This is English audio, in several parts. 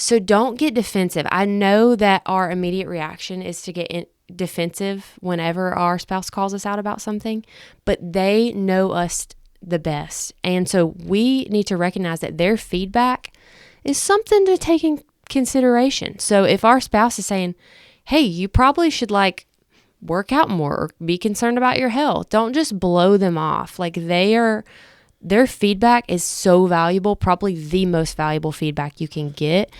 So don't get defensive. I know that our immediate reaction is to get defensive whenever our spouse calls us out about something, but they know us the best. And so we need to recognize that their feedback is something to take in consideration. So if our spouse is saying, hey, you probably should work out more or be concerned about your health, don't just blow them off. Their feedback is so valuable, probably the most valuable feedback you can get.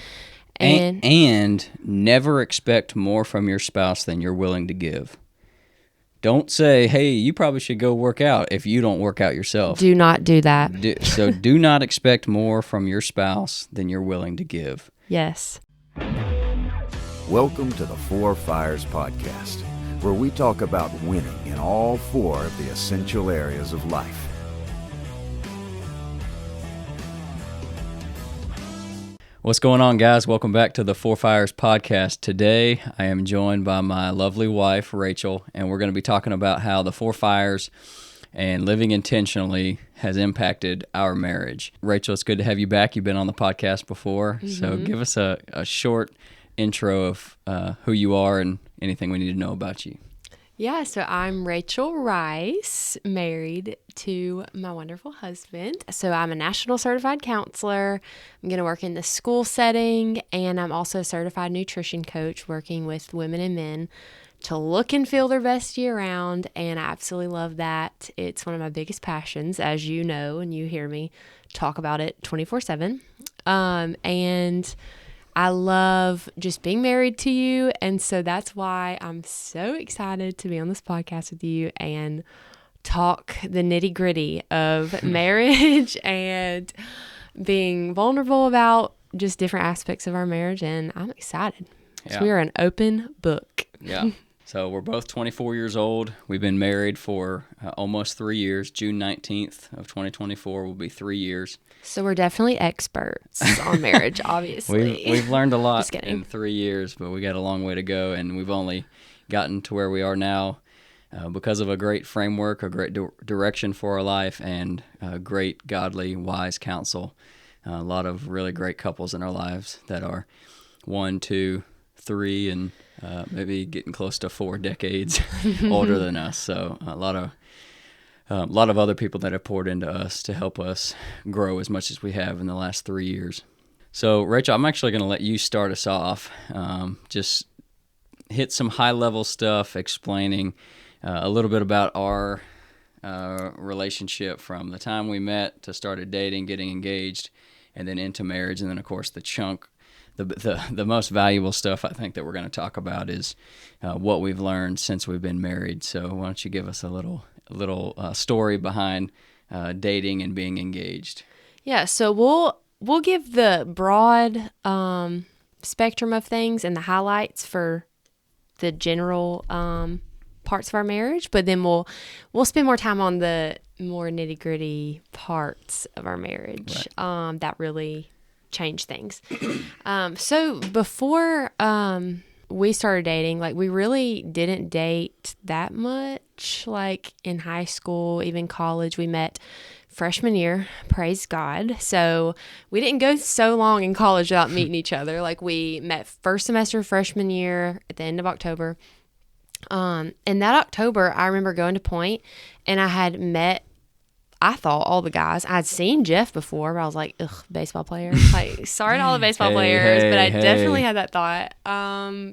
And never expect more from your spouse than you're willing to give. Don't say, hey, you probably should go work out if you don't work out yourself. Do not do that. So do not expect more from your spouse than you're willing to give. Yes. Welcome to the Four Fires Podcast, where we talk about winning in all four of the essential areas of life. What's going on, guys? Welcome back to the Four Fires Podcast. Today, I am joined by my lovely wife, Rachel, and we're going to be talking about how the Four Fires and living intentionally has impacted our marriage. Rachel, it's good to have you back. You've been on the podcast before, so give us a short intro of who you are and anything we need to know about you. Yeah, so I'm Rachel Rice, married to my wonderful husband. So I'm a national certified counselor. I'm going to work in the school setting, and I'm also a certified nutrition coach working with women and men to look and feel their best year round, and I absolutely love that. It's one of my biggest passions, as you know, and you hear me talk about it 24/7. And I love just being married to you, and so that's why I'm so excited to be on this podcast with you and talk the nitty-gritty of marriage and being vulnerable about just different aspects of our marriage, and I'm excited. Yeah. So we are an open book. Yeah. So we're both 24 years old. We've been married for almost 3 years. June 19th of 2024 will be 3 years. So we're definitely experts on marriage, obviously. We've learned a lot Just kidding. in 3 years, but we got a long way to go, and we've only gotten to where we are now because of a great framework, a great direction for our life, and great, godly, wise counsel. A lot of really great couples in our lives that are 1, 2, 3, and maybe getting close to 4 decades older than us. So a lot of other people that have poured into us to help us grow as much as we have in the last 3 years. So, Rachel, I'm actually going to let you start us off. Just hit some high-level stuff explaining a little bit about our relationship from the time we met to started dating, getting engaged, and then into marriage. And then, of course, the most valuable stuff I think that we're going to talk about is what we've learned since we've been married. So why don't you give us a little story behind dating and being engaged? Yeah, so we'll give the broad spectrum of things and the highlights for the general parts of our marriage, but then we'll spend more time on the more nitty-gritty parts of our marriage that really change things. So before we started dating, we really didn't date that much. In high school, even college, we met freshman year, praise God. So we didn't go so long in college without meeting each other. We met first semester freshman year at the end of October. And that October, I remember going to Point, and I had met, I thought, all the guys. I'd seen Jeff before, but I was like, ugh, baseball player. Sorry to all the baseball players, but I definitely had that thought,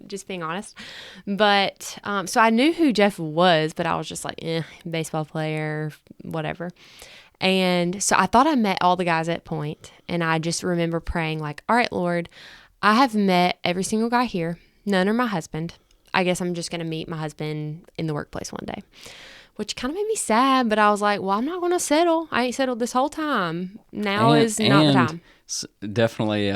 just being honest. But, so I knew who Jeff was, but I was just baseball player, whatever. And so I thought I met all the guys at Point, and I just remember praying all right, Lord, I have met every single guy here. None are my husband. I guess I'm just going to meet my husband in the workplace one day. Which kind of made me sad, but I was like, well, I'm not going to settle. I ain't settled this whole time. Now is not the time. Definitely,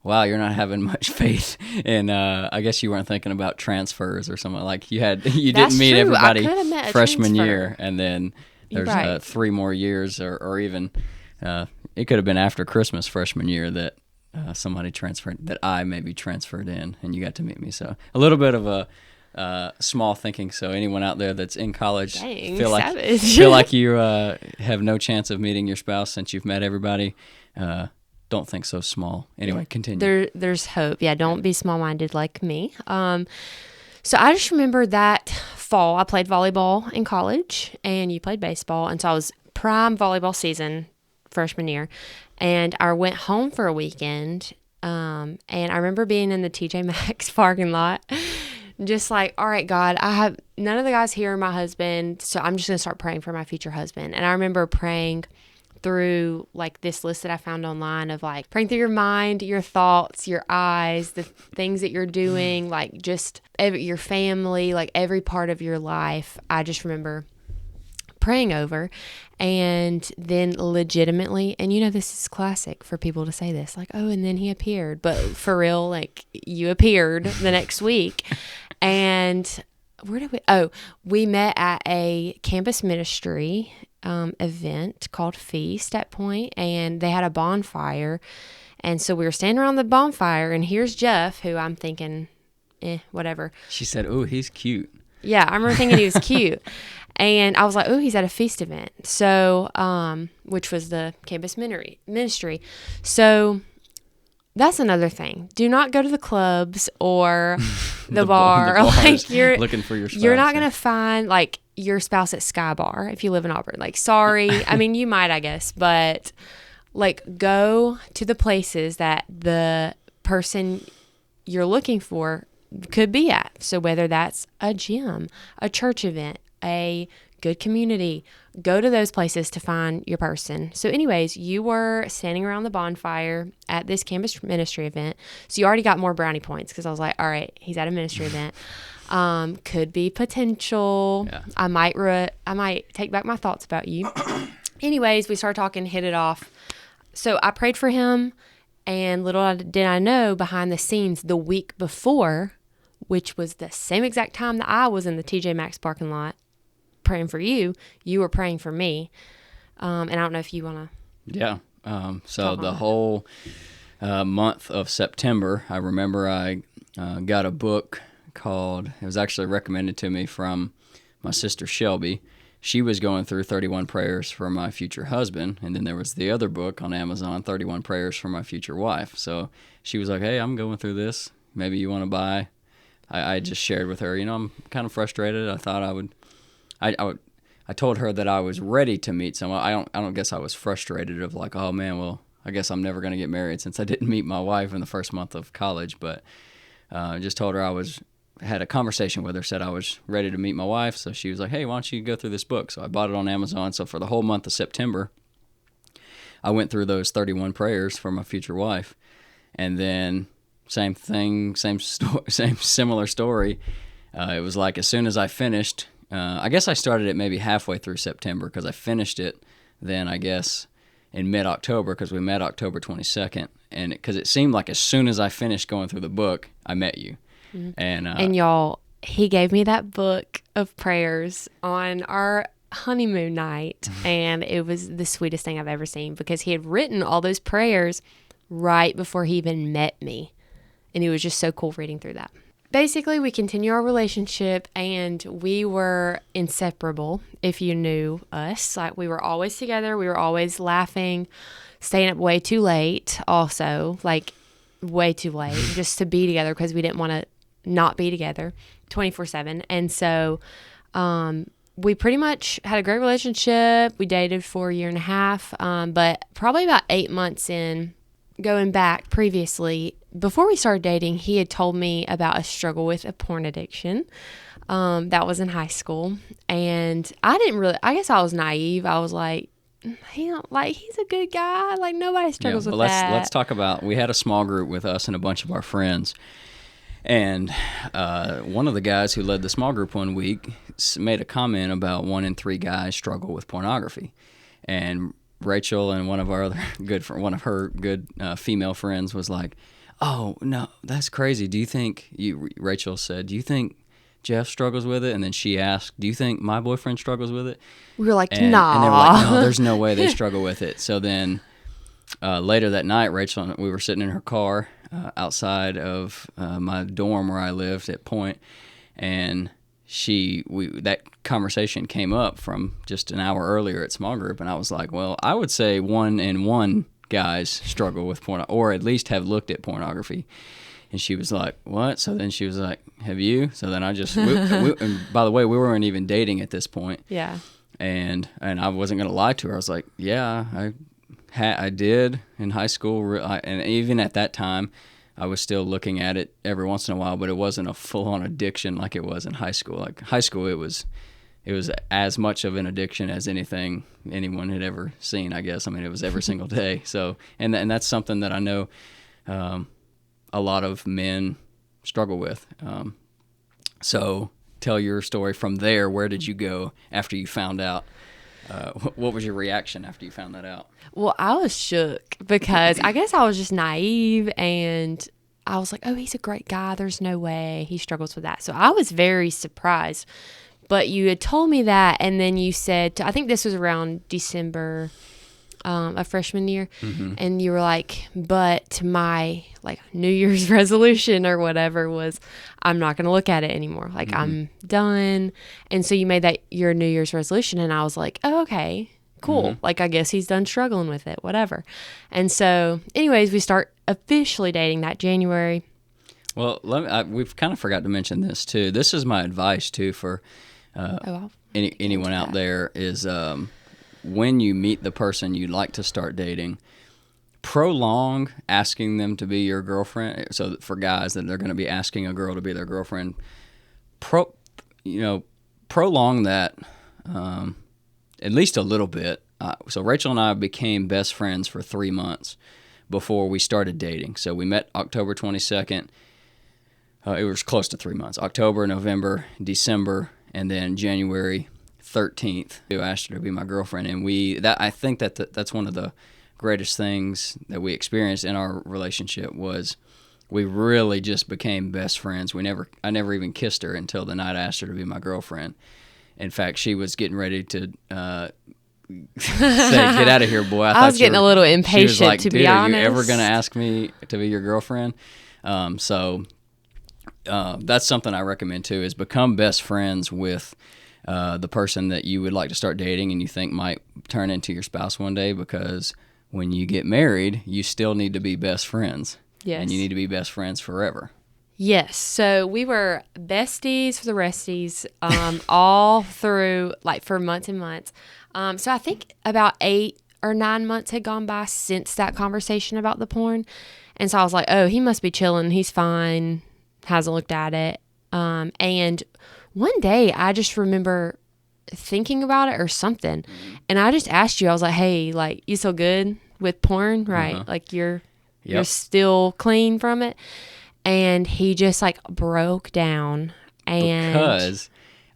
wow, you're not having much faith. And I guess you weren't thinking about transfers or something. You didn't meet everybody freshman year, and then there's 3 more years, or even it could have been after Christmas freshman year that somebody transferred, that I maybe transferred in, and you got to meet me. So a little bit of a small thinking. So anyone out there that's in college, feel like you have no chance of meeting your spouse since you've met everybody, don't think so small. Anyway, continue. There's hope. Yeah, don't be small-minded like me. So I just remember that fall, I played volleyball in college, and you played baseball, and so I was prime volleyball season freshman year, and I went home for a weekend, and I remember being in the TJ Maxx parking lot, just like, all right, God, I have none of the guys here are my husband, so I'm just gonna start praying for my future husband. And I remember praying through like this list that I found online of like praying through your mind, your thoughts, your eyes, the things that you're doing, like just your family, like every part of your life. I just remember praying over, and then legitimately, and this is classic for people to say this, like, oh, and then he appeared, but for real, like, you appeared the next week. And we met at a campus ministry event called Feast at Point, and they had a bonfire, and so we were standing around the bonfire, and here's Jeff, who I'm thinking, whatever. She said, "Oh, he's cute." Yeah, I remember thinking he was cute, and I was like, "Oh, he's at a Feast event," so which was the campus ministry. So that's another thing. Do not go to the clubs or the bar. Like you're looking for your spouse. You're not gonna find like your spouse at Sky Bar if you live in Auburn. Like, sorry. I mean, you might, I guess, but like go to the places that the person you're looking for could be at. So whether that's a gym, a church event, a good community, go to those places to find your person. So anyways, you were standing around the bonfire at this campus ministry event. So you already got more brownie points because I was like, all right, he's at a ministry event. Could be potential. Yeah. I might take back my thoughts about you. Anyways, we started talking, hit it off. So I prayed for him, and little did I know, behind the scenes the week before, which was the same exact time that I was in the TJ Maxx parking lot praying for you, you were praying for me. And I don't know if you want to. Yeah. So the whole month of September, I remember I got a book called, it was actually recommended to me from my sister Shelby. She was going through 31 prayers for my future husband, and then there was the other book on Amazon, 31 prayers for my future wife. So she was like, hey, I'm going through this. Maybe you want to buy. I just shared with her, I'm kind of frustrated. I thought I told her that I was ready to meet someone. I don't guess I was frustrated of like, oh man, well, I guess I'm never going to get married since I didn't meet my wife in the first month of college. But just told her had a conversation with her, said I was ready to meet my wife. So she was like, hey, why don't you go through this book? So I bought it on Amazon. So for the whole month of September, I went through those 31 prayers for my future wife. And then same thing, similar story. It was like as soon as I finished, I guess I started it maybe halfway through September because I finished it then, I guess, in mid-October because we met October 22nd. And because it seemed like as soon as I finished going through the book, I met you. Mm-hmm. And y'all, he gave me that book of prayers on our honeymoon night, and it was the sweetest thing I've ever seen because he had written all those prayers right before he even met me. And it was just so cool reading through that. Basically, we continue our relationship, and we were inseparable, if you knew us. Like, we were always together. We were always laughing, staying up way too late also, like way too late, just to be together because we didn't want to not be together 24/7. And so we pretty much had a great relationship. We dated for a year and a half, but probably about 8 months in, going back previously, before we started dating, he had told me about a struggle with a porn addiction. That was in high school. And I guess I was naive. I was like, he's a good guy. Like, nobody struggles with that. Let's talk about, we had a small group with us and a bunch of our friends. And one of the guys who led the small group one week made a comment about 1 in 3 guys struggle with pornography. And Rachel and one of her good female friends was like, oh, no, that's crazy. Rachel said, do you think Jeff struggles with it? And then she asked, do you think my boyfriend struggles with it? We were like, nah. And they were like, no, there's no way they struggle with it. So then later that night, Rachel, we were sitting in her car outside of my dorm where I lived at Point, and that conversation came up from just an hour earlier at small group, and I was like, well, I would say 1 in 1 guys struggle with porn, or at least have looked at pornography. And she was like, what? So then she was like, have you? So then I just, and by the way, we weren't even dating at this point. Yeah. And I wasn't going to lie to her. I was like, yeah, I did in high school. And even at that time, I was still looking at it every once in a while, but it wasn't a full-on addiction like it was in high school. Like high school, it was as much of an addiction as anything anyone had ever seen, I guess. I mean, it was every single day. So, and that's something that I know a lot of men struggle with. So tell your story from there. Where did you go after you found out? What was your reaction after you found that out? Well, I was shook because I guess I was just naive, and I was like, oh, he's a great guy. There's no way he struggles with that. So I was very surprised. But you had told me that, and then you said, I think this was around December of freshman year, and you were like, but my like New Year's resolution or whatever was, I'm not going to look at it anymore. Like I'm done. And so you made that your New Year's resolution, and I was like, oh, okay, cool. Like I guess he's done struggling with it, whatever. And so anyways, we start officially dating that January. Well, we've kind of forgot to mention this too. This is my advice too for anyone out there is when you meet the person you'd like to start dating, prolong asking them to be your girlfriend. So for guys that they're going to be asking a girl to be their girlfriend, prolong that at least a little bit. So Rachel and I became best friends for 3 months before we started dating. So we met October 22nd. It was close to 3 months. October, November, December, and then January 13th, I asked her to be my girlfriend, and I think that's one of the greatest things that we experienced in our relationship was we really just became best friends. I never even kissed her until the night I asked her to be my girlfriend. In fact, she was getting ready to say, "Get out of here, boy." I was getting a little impatient, she was like, to Dude, be honest. Are you ever going to ask me to be your girlfriend? So that's something I recommend too, is become best friends with the person that you would like to start dating and you think might turn into your spouse one day, because when you get married, you still need to be best friends. Yes. And you need to be best friends forever. Yes. So we were besties for the resties all through, like, for months and months. So I think about 8 or 9 months had gone by since that conversation about the porn. And so I was like, oh, he must be chilling. He's fine. Hasn't looked at it. And one day I just remember thinking about it or something. And I just asked you, I was like, hey, like, you still good with porn? Right. Like you're still clean from it. And he just like broke down. And because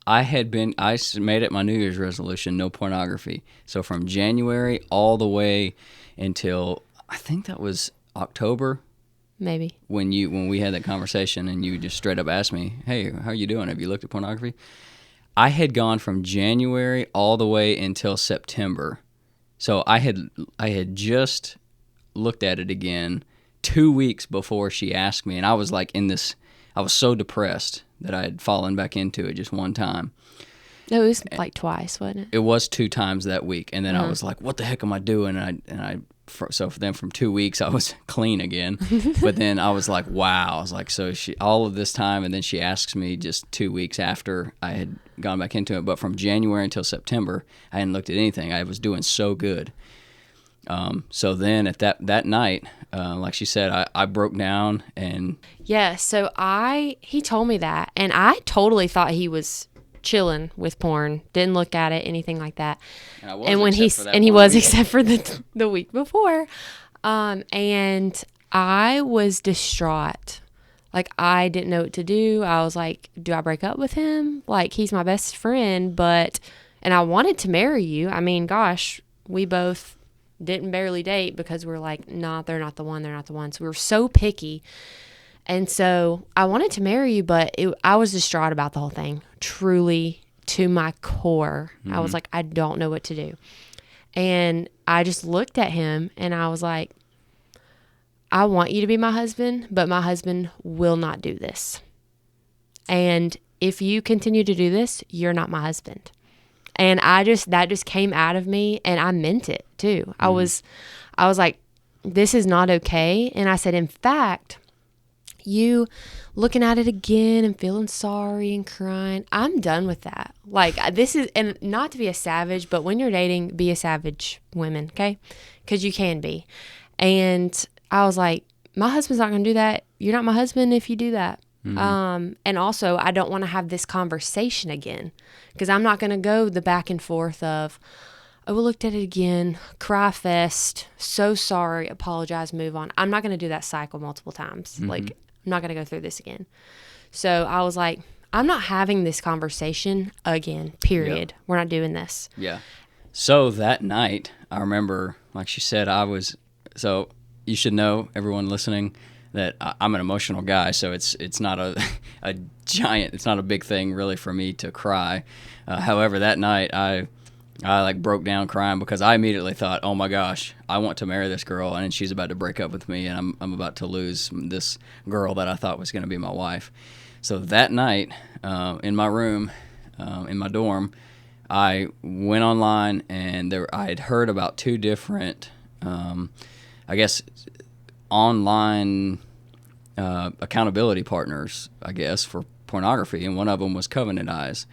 I made it my New Year's resolution, no pornography. So from January all the way until I think that was October, maybe, when we had that conversation and you just straight up asked me, hey, how are you doing? Have you looked at pornography? I had gone from January all the way until September. So I had just looked at it again 2 weeks before she asked me, and I was like I was so depressed that I had fallen back into it just one time. No, it was like twice, wasn't it? It was 2 times that week, and then I was like, what the heck am I doing? So then from 2 weeks I was clean again, but then I was like, wow. I was like, so all of this time, and then she asks me just 2 weeks after I had gone back into it. But from January until September, I hadn't looked at anything. I was doing so good. So then at that night, like she said, I broke down and so he told me that, and I totally thought he was chilling with porn, didn't look at it, anything like that. And when he was except for the week before, and I was distraught. Like, I didn't know what to do. I was like, do I break up with him? Like, he's my best friend, and I wanted to marry you. I mean, gosh, we both didn't barely date because we're like, nah, they're not the one. So we were so picky. And so I wanted to marry you, but I was distraught about the whole thing, truly to my core. I was like, I don't know what to do. And I just looked at him and I was like, I want you to be my husband, but my husband will not do this. And if you continue to do this, you're not my husband. And that just came out of me, and I meant it too. I was like, this is not okay. And I said, in fact, you looking at it again and feeling sorry and crying, I'm done with that. Like, this is, and not to be a savage, but when you're dating, be a savage, women, okay? Because you can be. And I was like, my husband's not going to do that. You're not my husband if you do that. And also, I don't want to have this conversation again, because I'm not going to go the back and forth of, oh, we looked at it again, cry fest, so sorry, apologize, move on. I'm not going to do that cycle multiple times. Like, I'm not going to go through this again. So I was like, I'm not having this conversation again, period. Yep. We're not doing this. Yeah. So that night, I remember, like she said, so you should know, everyone listening, that I'm an emotional guy, so it's not a giant, it's not a big thing really for me to cry. However, that night I like broke down crying because I immediately thought, oh my gosh, I want to marry this girl, and she's about to break up with me, and I'm about to lose this girl that I thought was going to be my wife. So that night, in my room, in my dorm, I went online, and I had heard about two different, I guess, online accountability partners, I guess, for pornography, and one of them was Covenant Eyes.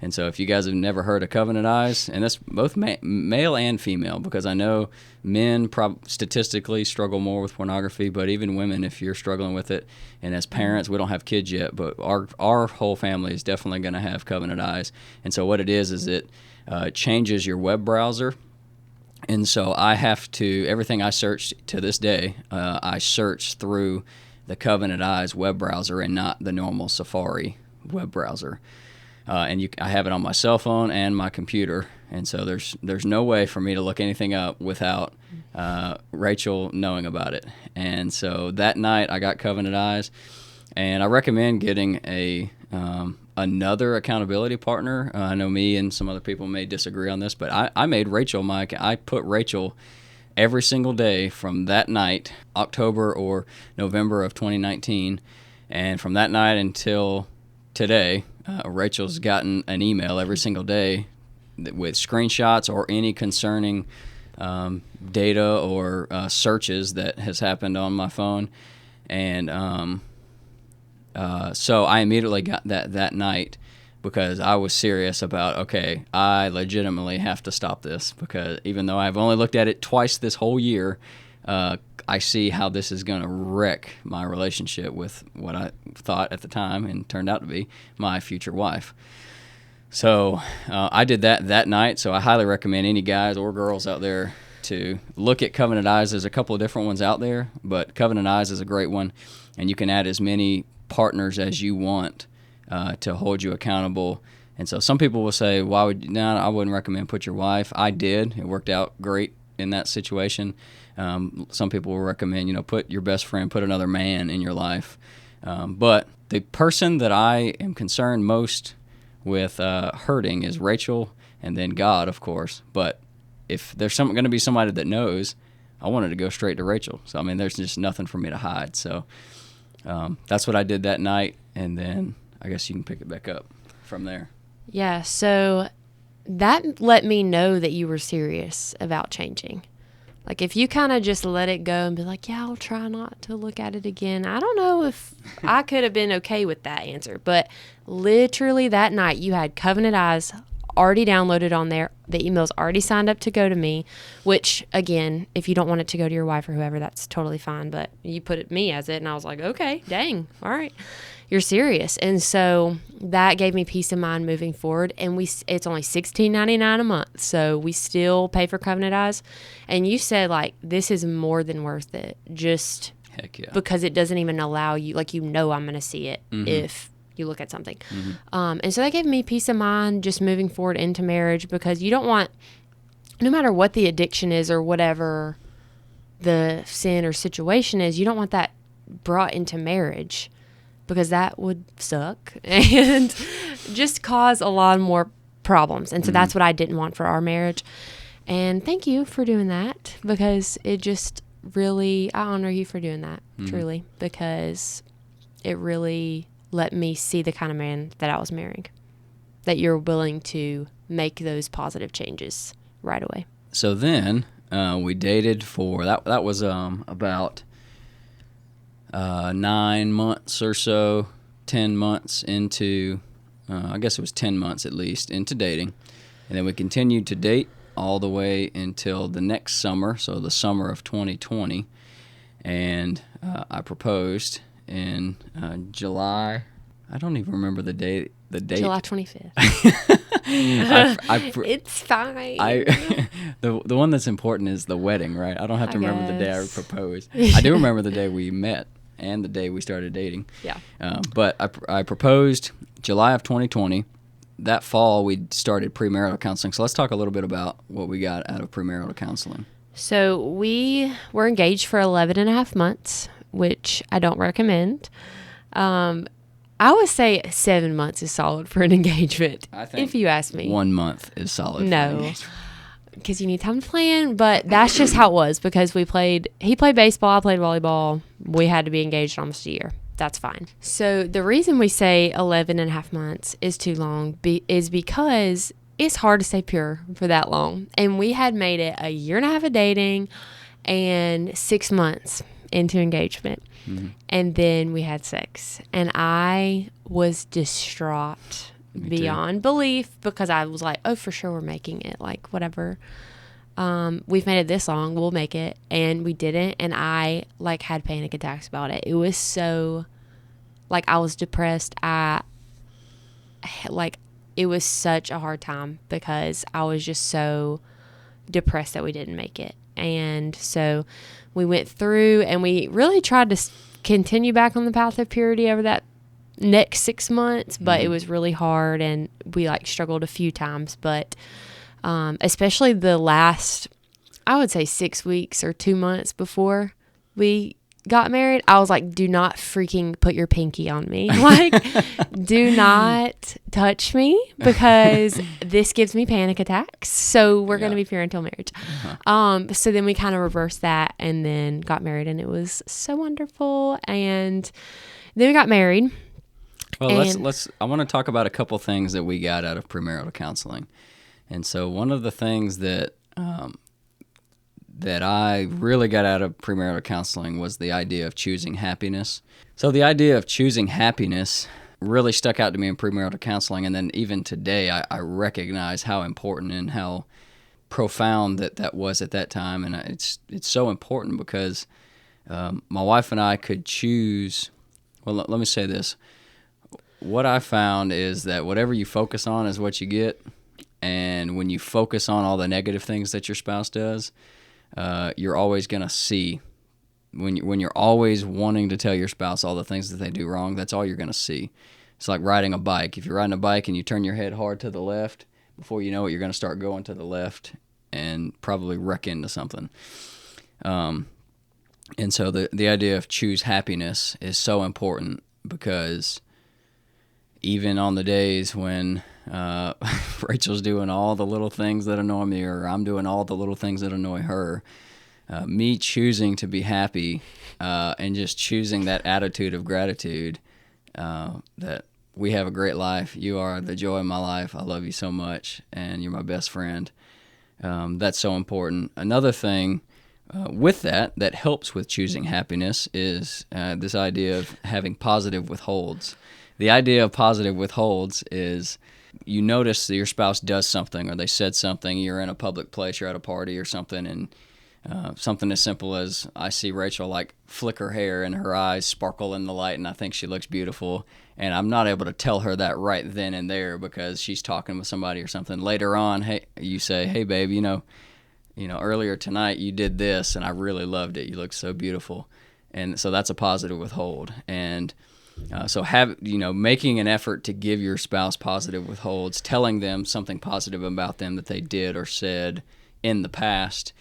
And so if you guys have never heard of Covenant Eyes, and that's both male and female, because I know men statistically struggle more with pornography, but even women, if you're struggling with it, and as parents, we don't have kids yet, but our whole family is definitely going to have Covenant Eyes. And so what it is it changes your web browser. And so I have to, everything I searched to this day, I search through the Covenant Eyes web browser and not the normal Safari web browser. And I have it on my cell phone and my computer, and so there's no way for me to look anything up without Rachel knowing about it. And so that night I got Covenant Eyes, and I recommend getting another accountability partner. I know me and some other people may disagree on this, but I made Rachel I put Rachel every single day from that night, October or November of 2019, and from that night until today, Rachel's gotten an email every single day with screenshots or any concerning data or searches that has happened on my phone. And so I immediately got that night, because I was serious about, okay, I legitimately have to stop this, because even though I've only looked at it twice this whole year, I see how this is going to wreck my relationship with what I thought at the time and turned out to be my future wife. So I did that night. So I highly recommend any guys or girls out there to look at Covenant Eyes. There's a couple of different ones out there, but Covenant Eyes is a great one, and you can add as many partners as you want to hold you accountable. And so some people will say, I wouldn't recommend put your wife. I did. It worked out great in that situation. Some people will recommend, put your best friend, put another man in your life. But the person that I am concerned most with hurting is Rachel, and then God, of course. But if there's going to be somebody that knows, I wanted to go straight to Rachel. So, there's just nothing for me to hide. So that's what I did that night, and then I guess you can pick it back up from there. Yeah, so that let me know that you were serious about changing. Like, if you kind of just let it go and be like, yeah, I'll try not to look at it again. I don't know if I could have been okay with that answer. But literally that night, you had Covenant Eyes already downloaded on there. The email's already signed up to go to me, which, again, if you don't want it to go to your wife or whoever, that's totally fine. But you put me as it, and I was like, okay, dang, all right. You're serious. And so that gave me peace of mind moving forward. And it's only $16.99 a month. So we still pay for Covenant Eyes. And you said, like, this is more than worth it. Just Heck yeah. because it doesn't even allow you, like, I'm going to see it if you look at something. And so that gave me peace of mind just moving forward into marriage, because you don't want, no matter what the addiction is or whatever the sin or situation is, you don't want that brought into marriage, because that would suck and just cause a lot more problems. And so that's what I didn't want for our marriage. And thank you for doing that, because it just really, I honor you for doing that, truly, because it really let me see the kind of man that I was marrying, that you're willing to make those positive changes right away. So then We dated for that was about 9 months or so, 10 months into, I guess it was 10 months at least into dating, and then we continued to date all the way until the next summer, so the summer of 2020, and I proposed in July. I don't even remember the date. July 25th. It's fine. The one that's important is the wedding, right? I don't have to remember the day I proposed. Yeah. I do remember the day we met and the day we started dating. Yeah. But I proposed July of 2020. That fall, we started premarital counseling. So let's talk a little bit about what we got out of premarital counseling. So we were engaged for 11 and a half months, which I don't recommend. I would say 7 months is solid for an engagement, I think if you ask me. 1 month is solid. No, because you need time to plan, but that's just how it was because he played baseball, I played volleyball. We had to be engaged almost a year. That's fine. So the reason we say 11 and a half months is too long is because it's hard to stay pure for that long. And we had made it a year and a half of dating and 6 months into engagement. Mm-hmm. And then we had sex. And I was distraught beyond belief because I was like, oh, for sure we're making it. Like, whatever. We've made it this long. We'll make it. And we didn't. And I, like, had panic attacks about it. It was so, like, I was depressed. It was such a hard time because I was just so depressed that we didn't make it. And so we went through and we really tried to continue back on the path of purity over that next 6 months, but it was really hard and we struggled a few times. But especially the last, I would say 6 weeks or 2 months before we got married, I was like, do not freaking put your pinky on me. Do not touch me because this gives me panic attacks. So we're going to be pure until marriage. Uh-huh. So then we kind of reversed that and then got married and it was so wonderful. And then we got married. Well, I want to talk about a couple things that we got out of premarital counseling. And so one of the things that I really got out of premarital counseling was the idea of choosing happiness. So the idea of choosing happiness really stuck out to me in premarital counseling, and then even today I recognize how important and how profound that was at that time, and it's so important because my wife and I could choose. Well, let me say this. What I found is that whatever you focus on is what you get, and when you focus on all the negative things that your spouse does, you're always going to see. When you're always wanting to tell your spouse all the things that they do wrong, that's all you're going to see. It's like riding a bike. If you're riding a bike and you turn your head hard to the left, before you know it, you're going to start going to the left and probably wreck into something. And so the idea of choose happiness is so important because even on the days when Rachel's doing all the little things that annoy me or I'm doing all the little things that annoy her, me choosing to be happy and just choosing that attitude of gratitude that we have a great life. You are the joy of my life. I love you so much, and you're my best friend. That's so important. Another thing with that helps with choosing happiness is this idea of having positive withholds. The idea of positive withholds is you notice that your spouse does something or they said something, you're in a public place, you're at a party or something, and something as simple as I see Rachel flick her hair and her eyes sparkle in the light and I think she looks beautiful, and I'm not able to tell her that right then and there because she's talking with somebody or something. Later on, you say, hey babe, you know, earlier tonight you did this and I really loved it. You look so beautiful. And so that's a positive withhold. And so making an effort to give your spouse positive withholds, telling them something positive about them that they did or said in the past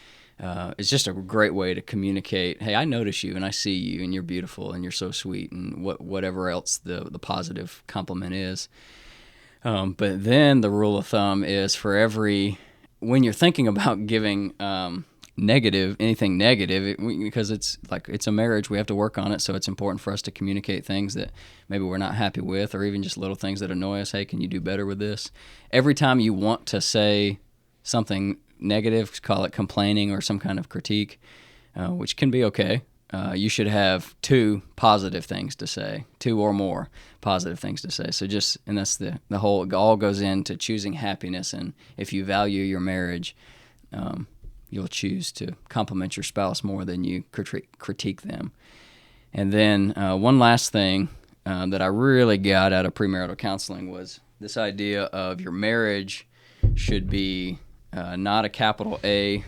is just a great way to communicate, hey, I notice you and I see you and you're beautiful and you're so sweet and whatever else the positive compliment is. But then the rule of thumb is when you're thinking about giving anything negative, because it's a marriage, we have to work on it, so it's important for us to communicate things that maybe we're not happy with or even just little things that annoy us. Hey, can you do better with this? Every time you want to say something negative, call it complaining or some kind of critique, which can be okay. You should have 2 positive things to say, 2 or more positive things to say. So and that's the whole, it all goes into choosing happiness. And if you value your marriage, you'll choose to compliment your spouse more than you critique them. And then one last thing that I really got out of premarital counseling was this idea of your marriage should be not a capital A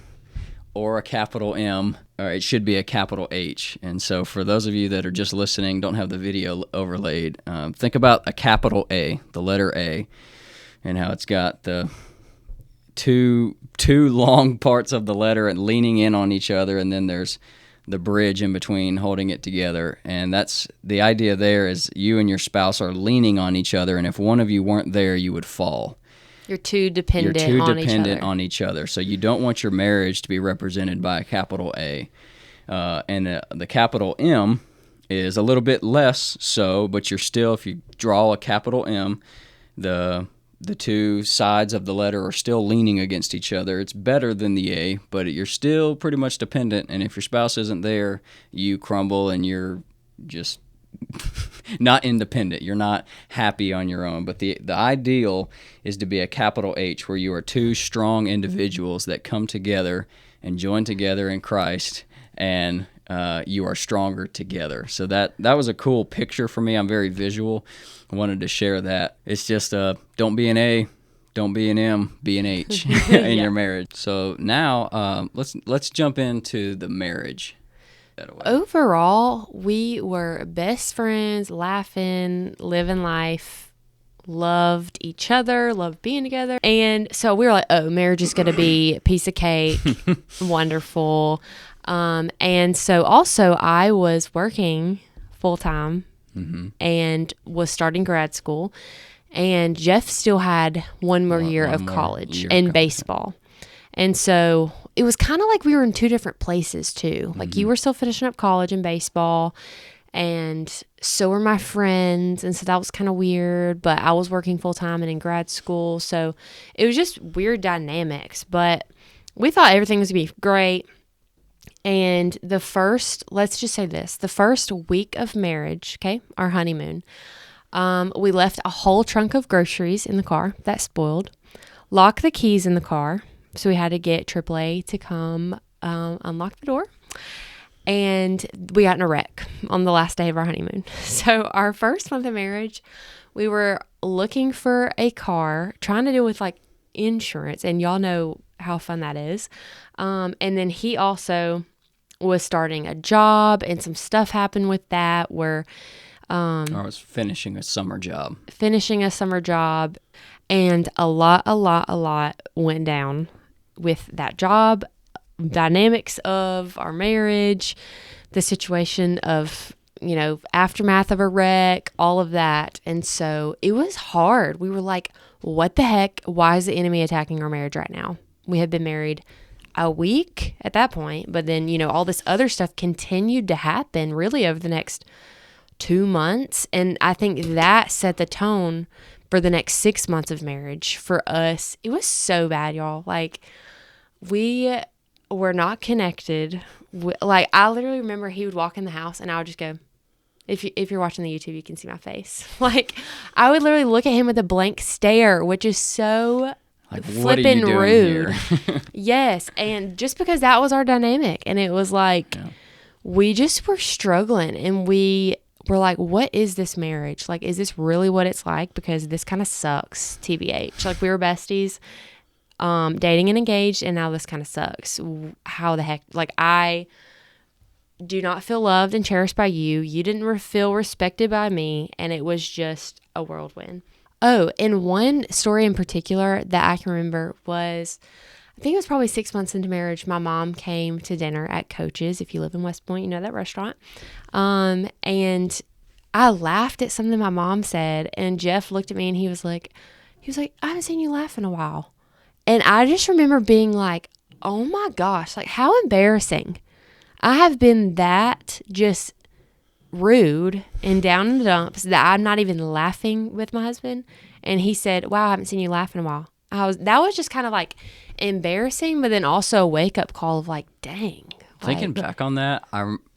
or a capital M, or it should be a capital H. And so for those of you that are just listening, don't have the video overlaid, think about a capital A, the letter A, and how it's got the two long parts of the letter and leaning in on each other, and then there's the bridge in between holding it together. And that's the idea there, is you and your spouse are leaning on each other, and if one of you weren't there, you would fall. You're too dependent on each other. So you don't want your marriage to be represented by a capital A. And the capital M is a little bit less so, but you're still, if you draw a capital M, the 2 sides of the letter are still leaning against each other. It's better than the A, but you're still pretty much dependent. And if your spouse isn't there, you crumble and you're just not independent. You're not happy on your own. But the ideal is to be a capital H, where you are 2 strong individuals that come together and join together in Christ, and you are stronger together. So that was a cool picture for me. I'm very visual. I wanted to share that. It's just don't be an A, don't be an M, be an H in your marriage. So now let's jump into the marriage. Overall, we were best friends, laughing, living life, loved each other, loved being together. And so we were like, oh, marriage is going to be a piece of cake, wonderful. And so also I was working full-time and was starting grad school. And Jeff still had one more year of college and baseball. And so it was kind of like we were in 2 different places too. Like you were still finishing up college and baseball, and so were my friends. And so that was kind of weird, but I was working full time and in grad school. So it was just weird dynamics, but we thought everything was going to be great. And let's just say this, the first week of marriage, okay, our honeymoon, we left a whole trunk of groceries in the car. That spoiled. Locked the keys in the car. So we had to get AAA to come unlock the door. And we got in a wreck on the last day of our honeymoon. So our first month of marriage, we were looking for a car, trying to deal with like insurance. And y'all know how fun that is. And then he also was starting a job, and some stuff happened with that where I was finishing a summer job. And a lot went down with that job, dynamics of our marriage, the situation of, aftermath of a wreck, all of that. And so it was hard. We were like, what the heck? Why is the enemy attacking our marriage right now? We had been married a week at that point, but then, all this other stuff continued to happen really over the next 2 months. And I think that set the tone for the next 6 months of marriage for us. It was so bad, y'all. Like, we were not connected. Like, I literally remember he would walk in the house and I would just go, if you're watching the YouTube, you can see my face. Like, I would literally look at him with a blank stare, which is so like, flippin' rude. Yes. And just because that was our dynamic, and it was like, we just were struggling, and we were like, what is this marriage? Like, is this really what it's like? Because this kind of sucks, TBH. Like, we were besties, dating and engaged, and now this kind of sucks. How the heck? Like, I do not feel loved and cherished by you. You didn't feel respected by me, and it was just a whirlwind. Oh, and one story in particular that I can remember was, I think it was probably 6 months into marriage, my mom came to dinner at Coach's. If you live in West Point, you know that restaurant. And I laughed at something my mom said, and Jeff looked at me and he was like, I haven't seen you laugh in a while. And I just remember being like, oh my gosh, like, how embarrassing. I have been that just rude and down in the dumps that I'm not even laughing with my husband. And he said, wow, I haven't seen you laugh in a while. that was just kind of like embarrassing, but then also a wake up call of like, dang. Thinking back on that,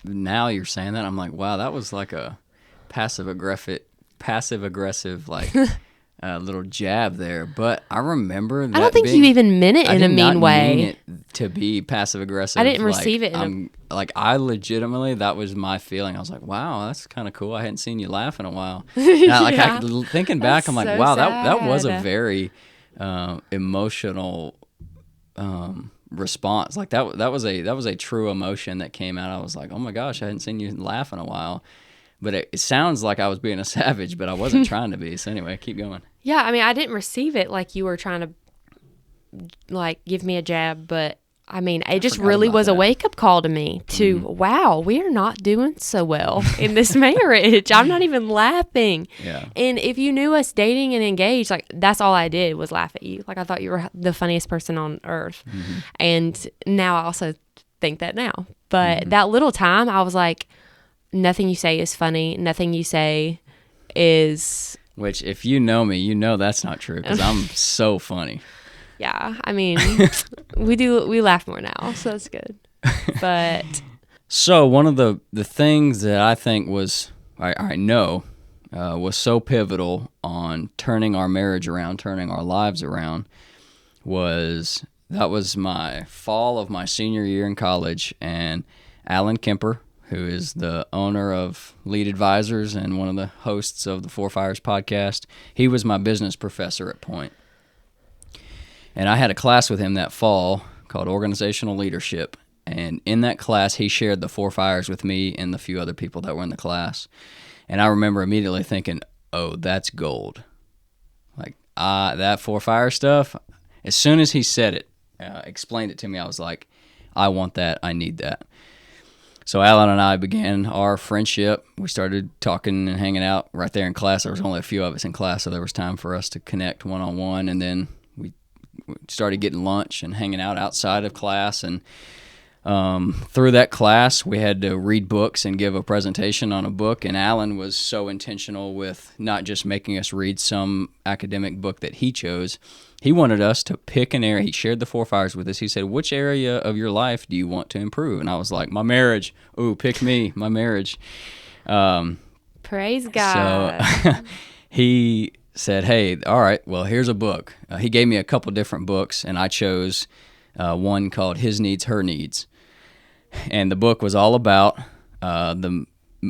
now you're saying that, I'm like, wow, that was like a passive aggressive like little jab there. But I remember that I don't think you even meant it in a mean way. I did not mean it to be passive aggressive. I didn't receive it I legitimately, that was my feeling. I was like, wow, that's kind of cool. I hadn't seen you laugh in a while. Thinking back, I'm like, so wow, that was a sad. very emotional response. Like that was a true emotion that came out. I was like, oh my gosh, I hadn't seen you laugh in a while. But it sounds like I was being a savage, but I wasn't trying to be. So anyway, keep going. Yeah, I mean, I didn't receive it like you were trying to like give me a jab, but I mean, it just really was a wake up call to me to, wow, we are not doing so well in this marriage. I'm not even laughing. Yeah. And if you knew us dating and engaged, like that's all I did was laugh at you. Like I thought you were the funniest person on earth. And now I also think that now. But that little time I was like, nothing you say is funny. Nothing you say is... Which if you know me, you know that's not true because I'm so funny. Yeah, I mean, we laugh more now, so that's good. But so one of the things that I think was, I know, was so pivotal on turning our marriage around, turning our lives around, was my fall of my senior year in college, and Alan Kemper, who is the owner of Lead Advisors and one of the hosts of the Four Fires podcast, he was my business professor at Point. And I had a class with him that fall called Organizational Leadership. And in that class, he shared the Four Fires with me and the few other people that were in the class. And I remember immediately thinking, oh, that's gold. Like, that Four Fire stuff, as soon as he said it, explained it to me, I was like, I want that. I need that. So Alan and I began our friendship. We started talking and hanging out right there in class. There was only a few of us in class, so there was time for us to connect one-on-one. And then we started getting lunch and hanging out outside of class. And through that class, we had to read books and give a presentation on a book. And Alan was so intentional with not just making us read some academic book that he chose. He wanted us to pick an area. He shared the Four Fires with us. He said, which area of your life do you want to improve? And I was like, my marriage. Ooh, pick me, my marriage. Praise God. So he said, hey, all right, well, here's a book. He gave me a couple different books, and I chose one called His Needs, Her Needs. And the book was all about the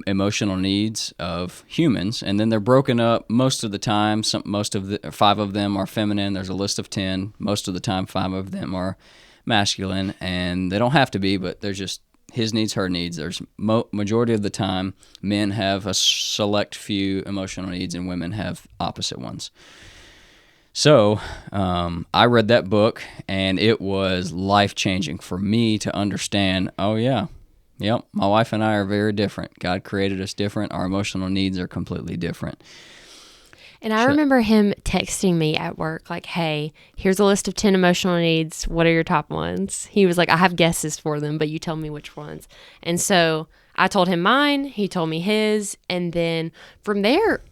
emotional needs of humans, and then they're broken up most of the time. 5 of them are feminine. There's a list of 10. Most of the time, 5 of them are masculine, and they don't have to be, but there's just his needs, her needs. There's majority of the time, men have a select few emotional needs, and women have opposite ones. So I read that book, and it was life-changing for me to understand, oh, yeah, yep, my wife and I are very different. God created us different. Our emotional needs are completely different. And I remember him texting me at work, like, hey, here's a list of 10 emotional needs. What are your top ones? He was like, I have guesses for them, but you tell me which ones. And so I told him mine. He told me his. And then from there,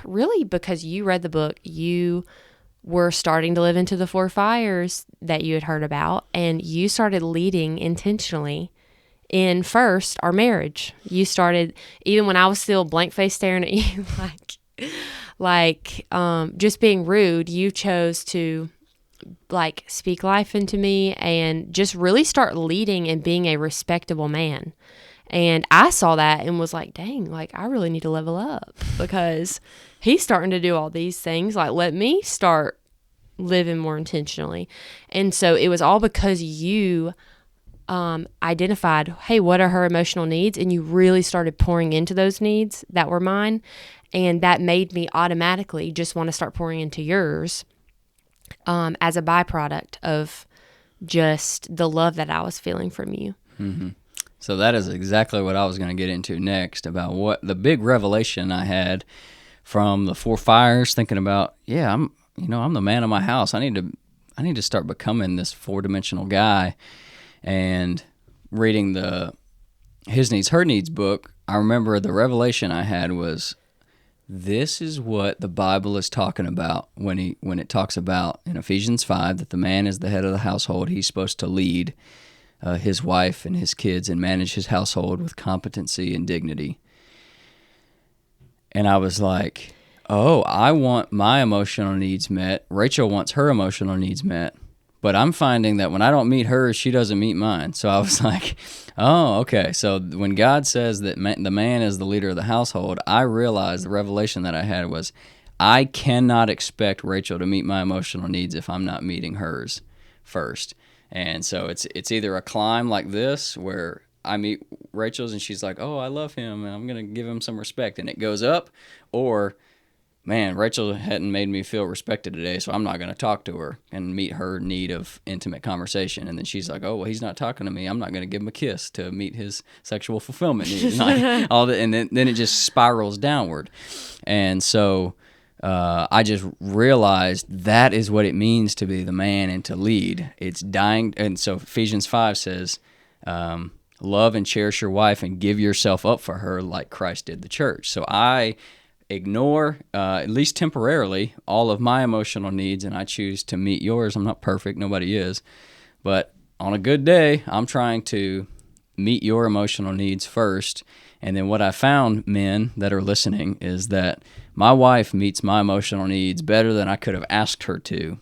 really, because you read the book, you were starting to live into the Four Fires that you had heard about, and you started leading intentionally in first our marriage. You started, even when I was still blank face staring at you, like just being rude, you chose to like speak life into me and just really start leading and being a respectable man. And I saw that and was like, dang, like I really need to level up because he's starting to do all these things. Like, let me start living more intentionally. And so it was all because you identified, hey, what are her emotional needs? And you really started pouring into those needs that were mine. And that made me automatically just want to start pouring into yours as a byproduct of just the love that I was feeling from you. Mm-hmm. So that is exactly what I was going to get into next, about what the big revelation I had from the Four Fires, thinking about, yeah, I'm the man of my house. I need to start becoming this 4-dimensional guy. And reading the His Needs, Her Needs book, I remember the revelation I had was this is what the Bible is talking about when it talks about in Ephesians 5 that the man is the head of the household. He's supposed to lead his wife and his kids and manage his household with competency and dignity. And I was like, oh, I want my emotional needs met. Rachel wants her emotional needs met. But I'm finding that when I don't meet hers, she doesn't meet mine. So I was like, oh, okay. So when God says that the man is the leader of the household, I realized the revelation that I had was I cannot expect Rachel to meet my emotional needs if I'm not meeting hers first. And so it's either a climb like this where I meet Rachel's and she's like, oh, I love him and I'm going to give him some respect, and it goes up, or man, Rachel hadn't made me feel respected today, so I'm not going to talk to her and meet her need of intimate conversation. And then she's like, oh, well, he's not talking to me. I'm not going to give him a kiss to meet his sexual fulfillment needs. And then it just spirals downward. And so I just realized that is what it means to be the man and to lead. It's dying. And so Ephesians 5 says, love and cherish your wife and give yourself up for her like Christ did the church. So I ignore, at least temporarily, all of my emotional needs, and I choose to meet yours. I'm not perfect, nobody is, but on a good day, I'm trying to meet your emotional needs first. And then what I found, men that are listening, is that my wife meets my emotional needs better than I could have asked her to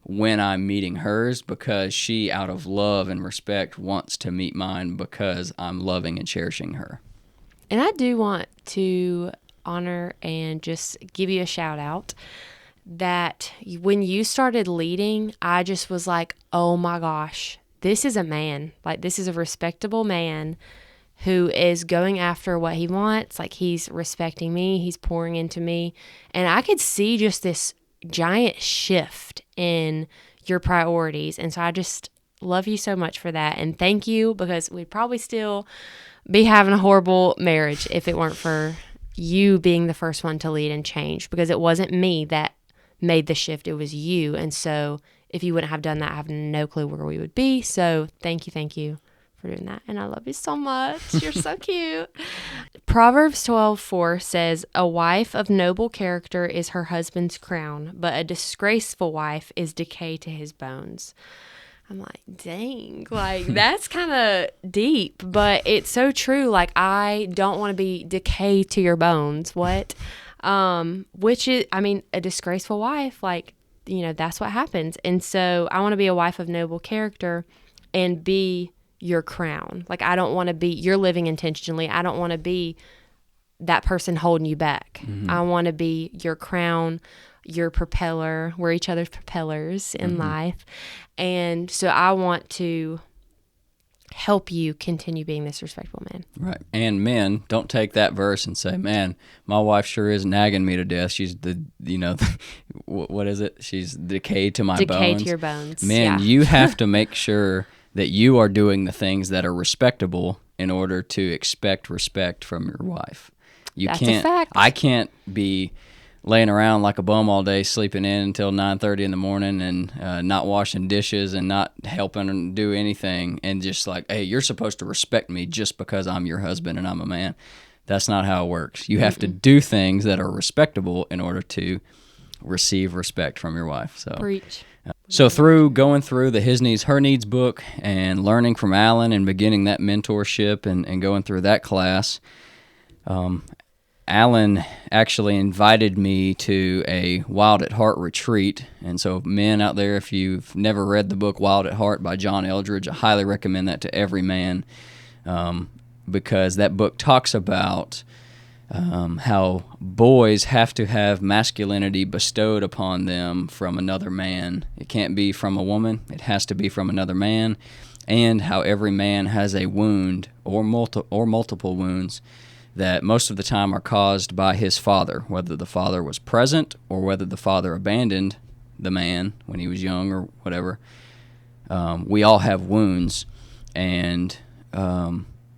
when I'm meeting hers, because she, out of love and respect, wants to meet mine because I'm loving and cherishing her. And I do want to honor and just give you a shout out that when you started leading, I just was like, oh my gosh, this is a man. Like, this is a respectable man who is going after what he wants. Like, he's respecting me, he's pouring into me. And I could see just this giant shift in your priorities. And so I just love you so much for that. And thank you, because we'd probably still be having a horrible marriage if it weren't for you being the first one to lead and change, because it wasn't me that made the shift, it was you. And so if you wouldn't have done that, I have no clue where we would be. So thank you for doing that. And I love you so much. You're so cute. Proverbs 12:4 says, a wife of noble character is her husband's crown, but a disgraceful wife is decay to his bones. I'm like, dang, like that's kind of deep, but it's so true. Like, I don't want to be decay to your bones. What? Which is, I mean, a disgraceful wife, like, you know, that's what happens. And so I want to be a wife of noble character and be your crown. Like, I don't want to be, you're living intentionally. I don't want to be that person holding you back. Mm-hmm. I want to be your crown, your propeller. We're each other's propellers in life. And so I want to help you continue being this respectful man. Right. And men, don't take that verse and say, man, my wife sure is nagging me to death. She's what is it? She's decay to my bones. Decay to your bones. Men, you have to make sure that you are doing the things that are respectable in order to expect respect from your wife. That's a fact. I can't be laying around like a bum all day, sleeping in until 9:30 in the morning, and not washing dishes and not helping and do anything, and just like, hey, you're supposed to respect me just because I'm your husband and I'm a man. That's not how it works. You have to do things that are respectable in order to receive respect from your wife. So preach. So through going through the His Needs, Her Needs book and learning from Alan and beginning that mentorship and going through that class, Alan actually invited me to a Wild at Heart retreat. And so men out there, if you've never read the book Wild at Heart by John Eldredge, I highly recommend that to every man, because that book talks about how boys have to have masculinity bestowed upon them from another man. It can't be from a woman. It has to be from another man. And how every man has a wound or multiple wounds that most of the time are caused by his father, whether the father was present or whether the father abandoned the man when he was young or whatever. We all have wounds, and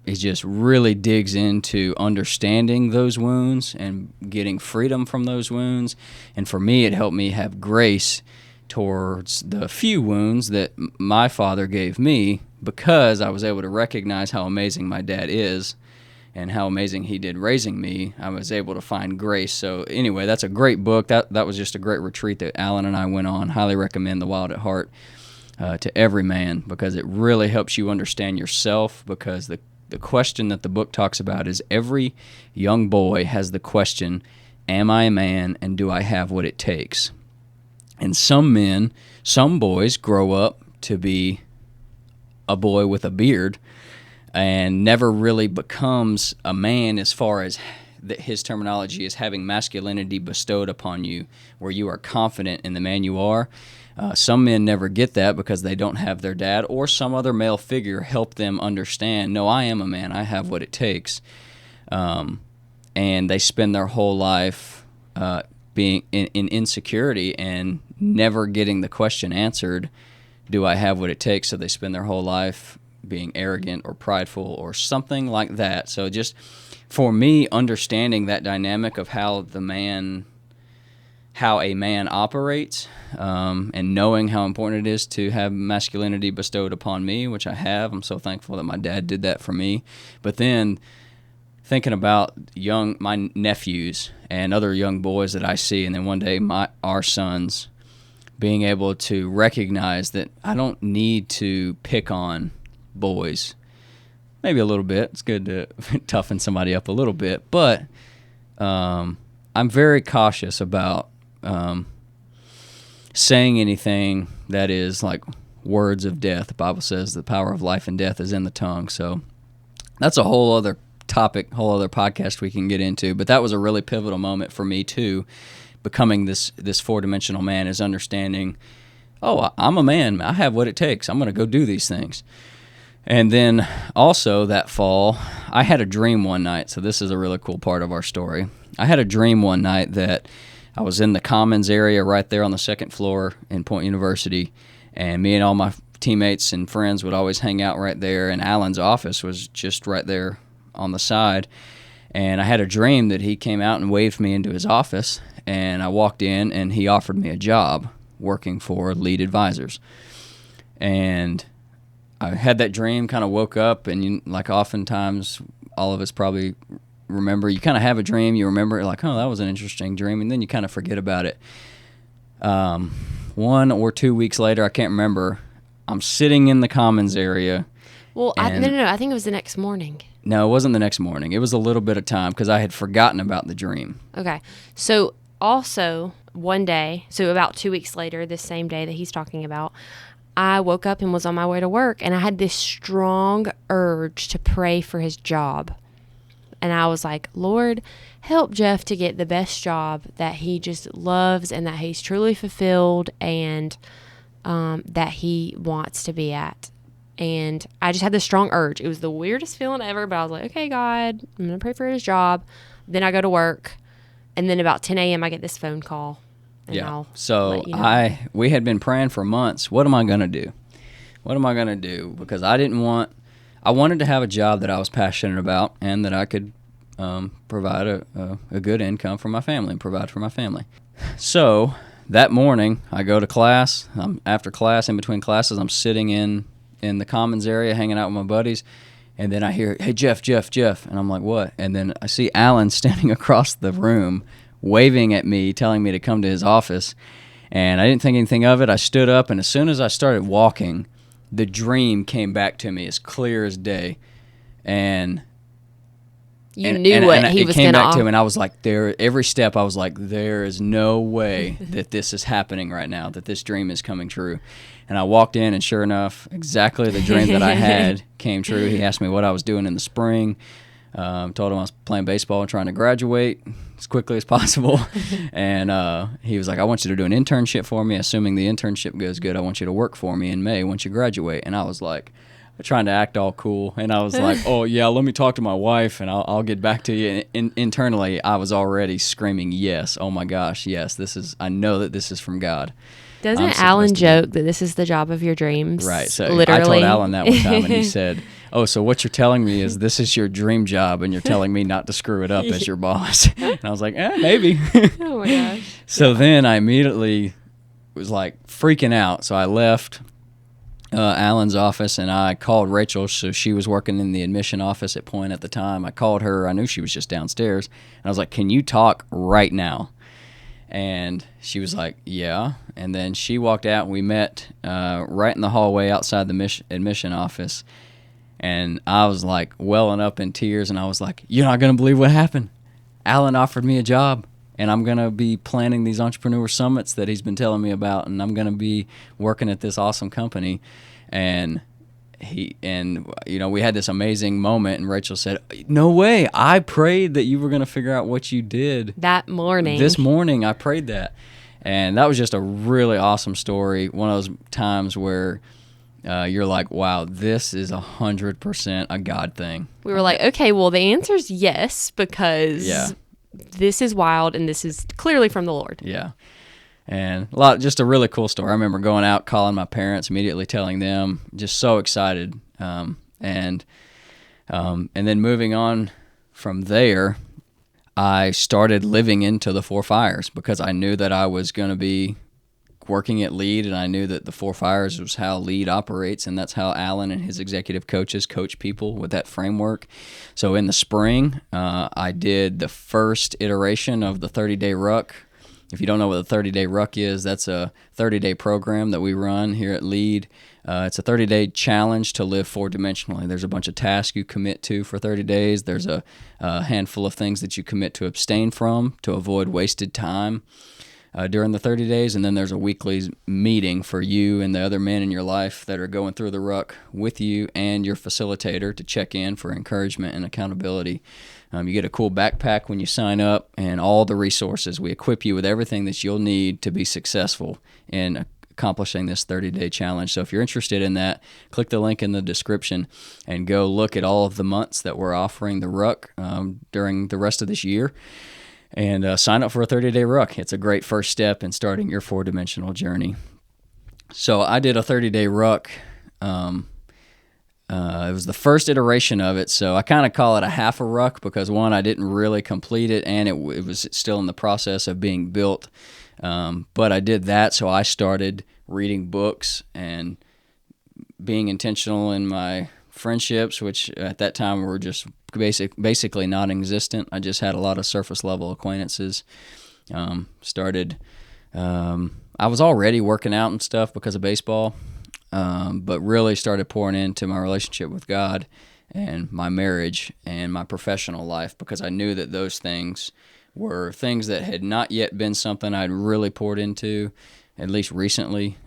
it just really digs into understanding those wounds and getting freedom from those wounds. And for me, it helped me have grace towards the few wounds that my father gave me, because I was able to recognize how amazing my dad is and how amazing he did raising me, I was able to find grace. So anyway, that's a great book. That was just a great retreat that Alan and I went on. Highly recommend The Wild at Heart to every man, because it really helps you understand yourself, because the question that the book talks about is every young boy has the question, am I a man, and do I have what it takes? And some boys grow up to be a boy with a beard and never really becomes a man, as far as his terminology is having masculinity bestowed upon you, where you are confident in the man you are. Some men never get that because they don't have their dad or some other male figure help them understand, no, I am a man, I have what it takes. And they spend their whole life being in insecurity and never getting the question answered, do I have what it takes? So they spend their whole life being arrogant or prideful or something like that. So just for me, understanding that dynamic of how a man operates, and knowing how important it is to have masculinity bestowed upon me, which I have. I'm so thankful that my dad did that for me. But then thinking about my nephews and other young boys that I see, and then one day our sons, being able to recognize that I don't need to pick on boys. Maybe a little bit. It's good to toughen somebody up a little bit. But I'm very cautious about saying anything that is like words of death. The Bible says the power of life and death is in the tongue. So that's a whole other topic, whole other podcast we can get into. But that was a really pivotal moment for me too, becoming this four-dimensional man, is understanding, oh, I'm a man. I have what it takes. I'm going to go do these things. And then also that fall, I had a dream one night. So this is a really cool part of our story. I had a dream one night that I was in the Commons area right there on the second floor in Point University, and me and all my teammates and friends would always hang out right there, and Alan's office was just right there on the side. And I had a dream that he came out and waved me into his office, and I walked in, and he offered me a job working for Lead Advisors. And I had that dream, kind of woke up, and like oftentimes all of us probably remember, you kind of have a dream, you remember it like, oh, that was an interesting dream, and then you kind of forget about it. 1 or 2 weeks later, I can't remember, I'm sitting in the Commons area. Well, no, I think it was the next morning. No, it wasn't the next morning. It was a little bit of time because I had forgotten about the dream. Okay. So also one day, so about 2 weeks later, this same day that he's talking about, I woke up and was on my way to work, and I had this strong urge to pray for his job. And I was like, Lord, help Jeff to get the best job that he just loves and that he's truly fulfilled and that he wants to be at. And I just had this strong urge. It was the weirdest feeling ever, but I was like, okay, God, I'm going to pray for his job. Then I go to work, and then about 10 a.m. I get this phone call. And yeah. I'll so let you know. We had been praying for months. What am I going to do? What am I going to do? Because I wanted to have a job that I was passionate about and that I could provide a good income for my family and provide for my family. So that morning, I go to class. After class, in between classes, I'm sitting in the Commons area hanging out with my buddies, and then I hear, hey, Jeff, and I'm like, what? And then I see Alan standing across the room waving at me, telling me to come to his office, and I didn't think anything of it. I stood up, and as soon as I started walking, the dream came back to me as clear as day, and you knew what he was going to offer. It came back to him, and I was like, every step I was like, there is no way that this is happening right now, that this dream is coming true. And I walked in, and sure enough, exactly the dream that I had came true. He asked me what I was doing in the spring. Told him I was playing baseball and trying to graduate as quickly as possible. And he was like, I want you to do an internship for me. Assuming the internship goes good, I want you to work for me in May once you graduate. And I was like, trying to act all cool. And I was like, oh, yeah, let me talk to my wife, and I'll get back to you. And internally, I was already screaming, yes, oh, my gosh, yes, I know that this is from God. Doesn't Alan joke that this is the job of your dreams? Right. So literally. I told Alan that one time, and he said, oh, so what you're telling me is this is your dream job, and you're telling me not to screw it up as your boss. And I was like, maybe. Oh, my gosh. So then I immediately was like freaking out. So I left. Alan's office, and I called Rachel. So she was working in the admission office at Point at the time. I called her. I knew she was just downstairs. And I was like, can you talk right now? And she was like, yeah. And then she walked out, and we met right in the hallway outside the admission office. And I was like welling up in tears, and I was like, you're not going to believe what happened. Alan offered me a job, and I'm going to be planning these entrepreneur summits that he's been telling me about, and I'm going to be working at this awesome company. And we had this amazing moment, and Rachel said, no way, I prayed that you were going to figure out what you did that morning. This morning, I prayed that. And that was just a really awesome story. One of those times where you're like, wow, this is 100% a God thing. We were like, okay, well, the answer is yes, because this is wild, and this is clearly from the Lord. Yeah. And just a really cool story. I remember going out, calling my parents, immediately telling them, just so excited. And then moving on from there, I started living into the Four Fires because I knew that I was going to be working at Lead, and I knew that the Four Fires was how Lead operates, and that's how Alan and his executive coaches coach people with that framework. So in the spring, I did the first iteration of the 30-day Ruck. If you don't know what the 30-day Ruck is, that's a 30-day program that we run here at Lead. It's a 30-day challenge to live four-dimensionally. There's a bunch of tasks you commit to for 30 days. There's a handful of things that you commit to abstain from to avoid wasted time during the 30 days. And then there's a weekly meeting for you and the other men in your life that are going through the Ruck with you and your facilitator to check in for encouragement and accountability. You get a cool backpack when you sign up, and all the resources. We equip you with everything that you'll need to be successful in accomplishing this 30-day challenge. So if you're interested in that, click the link in the description and go look at all of the months that we're offering the Ruck during the rest of this year, and sign up for a 30-day Ruck. It's a great first step in starting your four-dimensional journey. So I did a 30-day Ruck. It was the first iteration of it, so I kind of call it a half a Ruck because, one, I didn't really complete it, and it was still in the process of being built. But I did that, so I started reading books and being intentional in my friendships, which at that time were just basically non-existent. I just had a lot of surface-level acquaintances. I was already working out and stuff because of baseball. But really started pouring into my relationship with God and my marriage and my professional life because I knew that those things were things that had not yet been something I'd really poured into, at least recently.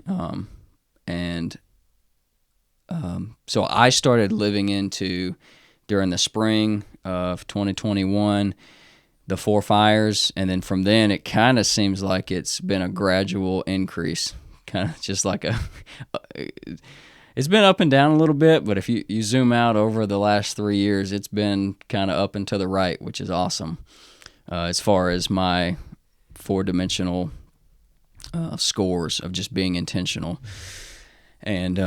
So I started living into, during the spring of 2021, the Four Fires, and then from then it kind of seems like it's been a gradual increase. Kind of just like it's been up and down a little bit, but if you zoom out over the last 3 years, it's been kind of up and to the right, which is awesome as far as my four-dimensional scores of just being intentional. And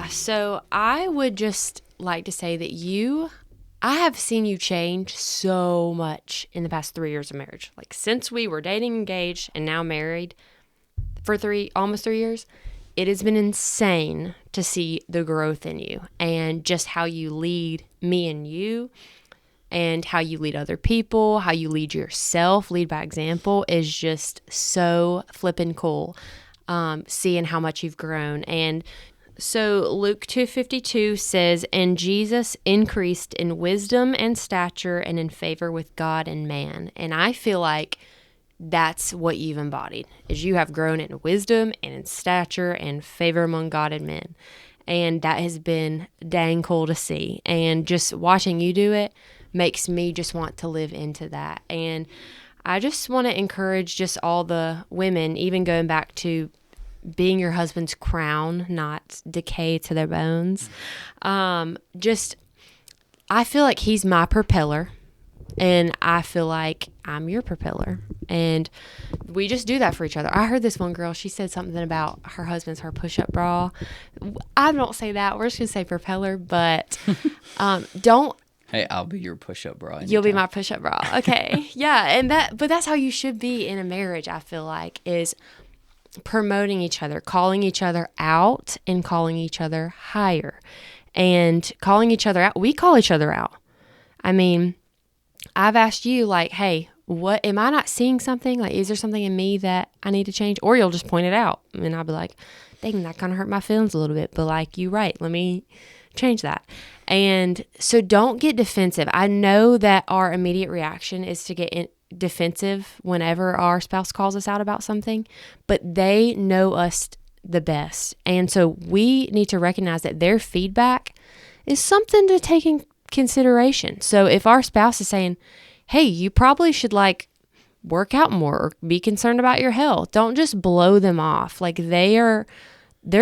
so I would just like to say that I have seen you change so much in the past 3 years of marriage. Like since we were dating, engaged, and now married, for almost 3 years, it has been insane to see the growth in you and just how you lead me and you and how you lead other people, how you lead yourself, lead by example is just so flippin' cool, seeing how much you've grown. And so Luke 2:52 says, and Jesus increased in wisdom and stature and in favor with God and man. And I feel like that's what you've embodied, is you have grown in wisdom and in stature and favor among God and men. And that has been dang cool to see. And just watching you do it makes me just want to live into that. And I just want to encourage just all the women, even going back to being your husband's crown, not decay to their bones. I feel like he's my propeller. And I feel like I'm your propeller. And we just do that for each other. I heard this one girl, she said something about her husband's her push-up bra. I don't say that. We're just going to say propeller. But don't. Hey, I'll be your push-up bra. Anytime. You'll be my push-up bra. Okay. Yeah. But that's how you should be in a marriage, I feel like, is promoting each other, calling each other out and calling each other higher. And calling each other out, we call each other out. I mean, I've asked you, like, hey, what, am I not seeing something? Like, is there something in me that I need to change? Or you'll just point it out. And I'll be like, dang, that kind of hurt my feelings a little bit. But like, you're right. Let me change that. And so don't get defensive. I know that our immediate reaction is to get defensive whenever our spouse calls us out about something, but they know us the best. And so we need to recognize that their feedback is something to take in consideration. So if our spouse is saying, hey, you probably should like work out more or be concerned about your health, don't just blow them off. Like their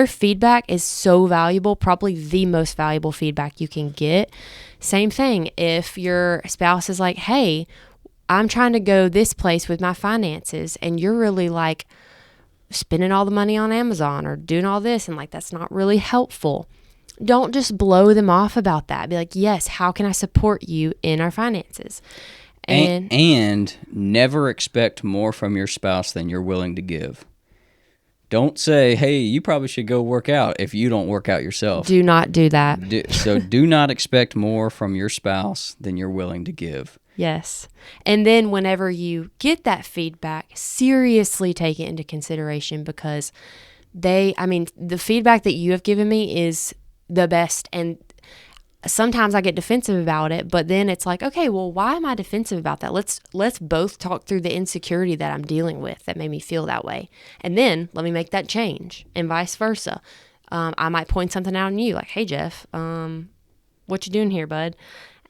feedback is so valuable, probably the most valuable feedback you can get. Same thing if your spouse is like, hey, I'm trying to go this place with my finances, and you're really like spending all the money on Amazon or doing all this, and like that's not really helpful. Don't just blow them off about that. Be like, yes, how can I support you in our finances? And never expect more from your spouse than you're willing to give. Don't say, hey, you probably should go work out if you don't work out yourself. Do not do that. So do not expect more from your spouse than you're willing to give. Yes. And then whenever you get that feedback, seriously take it into consideration, because the feedback that you have given me is the best. And sometimes I get defensive about it, but then it's like, okay, well, why am I defensive about that? Let's both talk through the insecurity that I'm dealing with that made me feel that way. And then let me make that change, and vice versa. I might point something out in you, like, hey, Jeff, what you doing here, bud?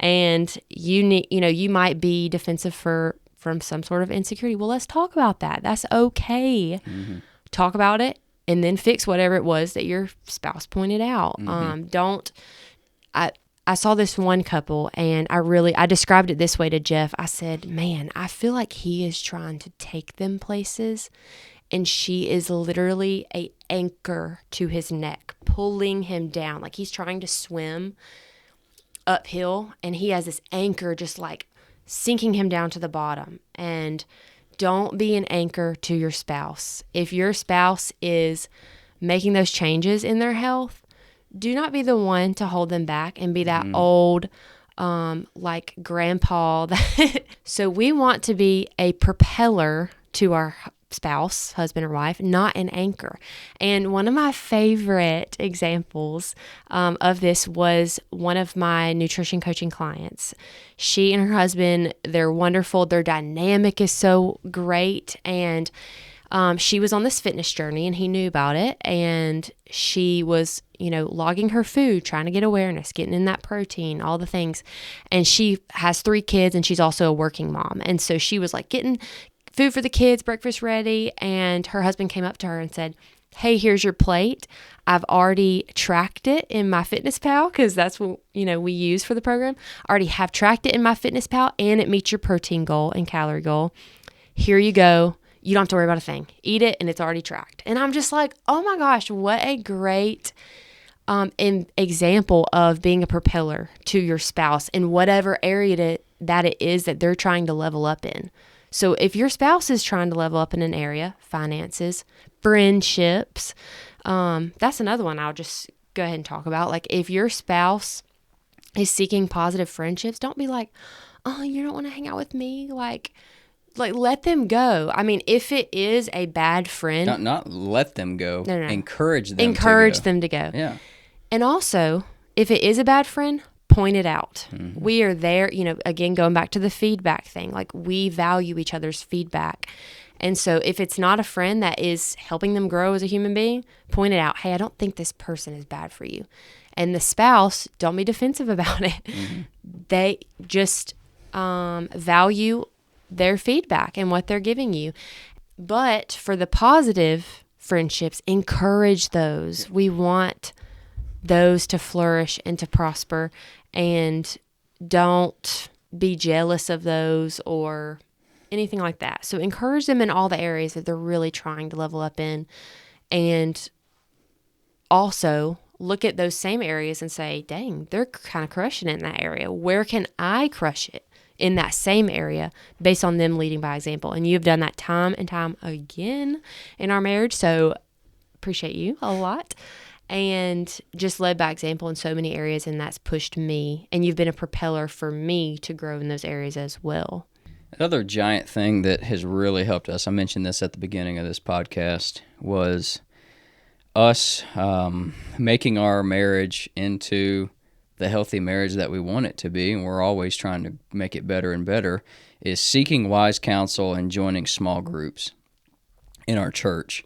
And you might be defensive from some sort of insecurity. Well, let's talk about that. That's okay. Mm-hmm. Talk about it and then fix whatever it was that your spouse pointed out. Mm-hmm. I saw this one couple, and I described it this way to Jeff. I said, man, I feel like he is trying to take them places, and she is literally an anchor to his neck, pulling him down. Like he's trying to swim uphill, and he has this anchor just like sinking him down to the bottom. And don't be an anchor to your spouse. If your spouse is making those changes in their health, do not be the one to hold them back and be that old like grandpa. So we want to be a propeller to our spouse, husband or wife, not an anchor. And one of my favorite examples of this was one of my nutrition coaching clients. She and her husband, they're wonderful. Their dynamic is so great. And she was on this fitness journey, and he knew about it. And she was, logging her food, trying to get awareness, getting in that protein, all the things. And she has 3 kids, and she's also a working mom. And so she was like getting food for the kids, breakfast ready. And her husband came up to her and said, hey, here's your plate. I've already tracked it in my FitnessPal, because that's what, we use for the program. I already have tracked it in my FitnessPal, and it meets your protein goal and calorie goal. Here you go. You don't have to worry about a thing. Eat it, and it's already tracked. And I'm just like, oh my gosh, what a great example of being a propeller to your spouse in whatever area that it is that they're trying to level up in. So if your spouse is trying to level up in an area, finances, friendships, that's another one I'll just go ahead and talk about. Like if your spouse is seeking positive friendships, don't be like, oh, you don't want to hang out with me? Like let them go. I mean, if it is a bad friend. Not let them go. No. Encourage them them to go. Yeah. And also, if it is a bad friend, point it out. Mm-hmm. We are there, again, going back to the feedback thing. Like we value each other's feedback. And so if it's not a friend that is helping them grow as a human being, point it out. Hey, I don't think this person is bad for you. And the spouse, don't be defensive about it. Mm-hmm. They just value their feedback and what they're giving you. But for the positive friendships, encourage those. We want those to flourish and to prosper, and don't be jealous of those or anything like that. So encourage them in all the areas that they're really trying to level up in, and also look at those same areas and say, dang, they're kind of crushing it in that area. Where can I crush it in that same area based on them leading by example. And you've done that time and time again in our marriage. So appreciate you a lot. And just led by example in so many areas, and that's pushed me. And you've been a propeller for me to grow in those areas as well. Another giant thing that has really helped us, I mentioned this at the beginning of this podcast, was us making our marriage into the healthy marriage that we want it to be, and we're always trying to make it better and better, is seeking wise counsel and joining small groups in our church.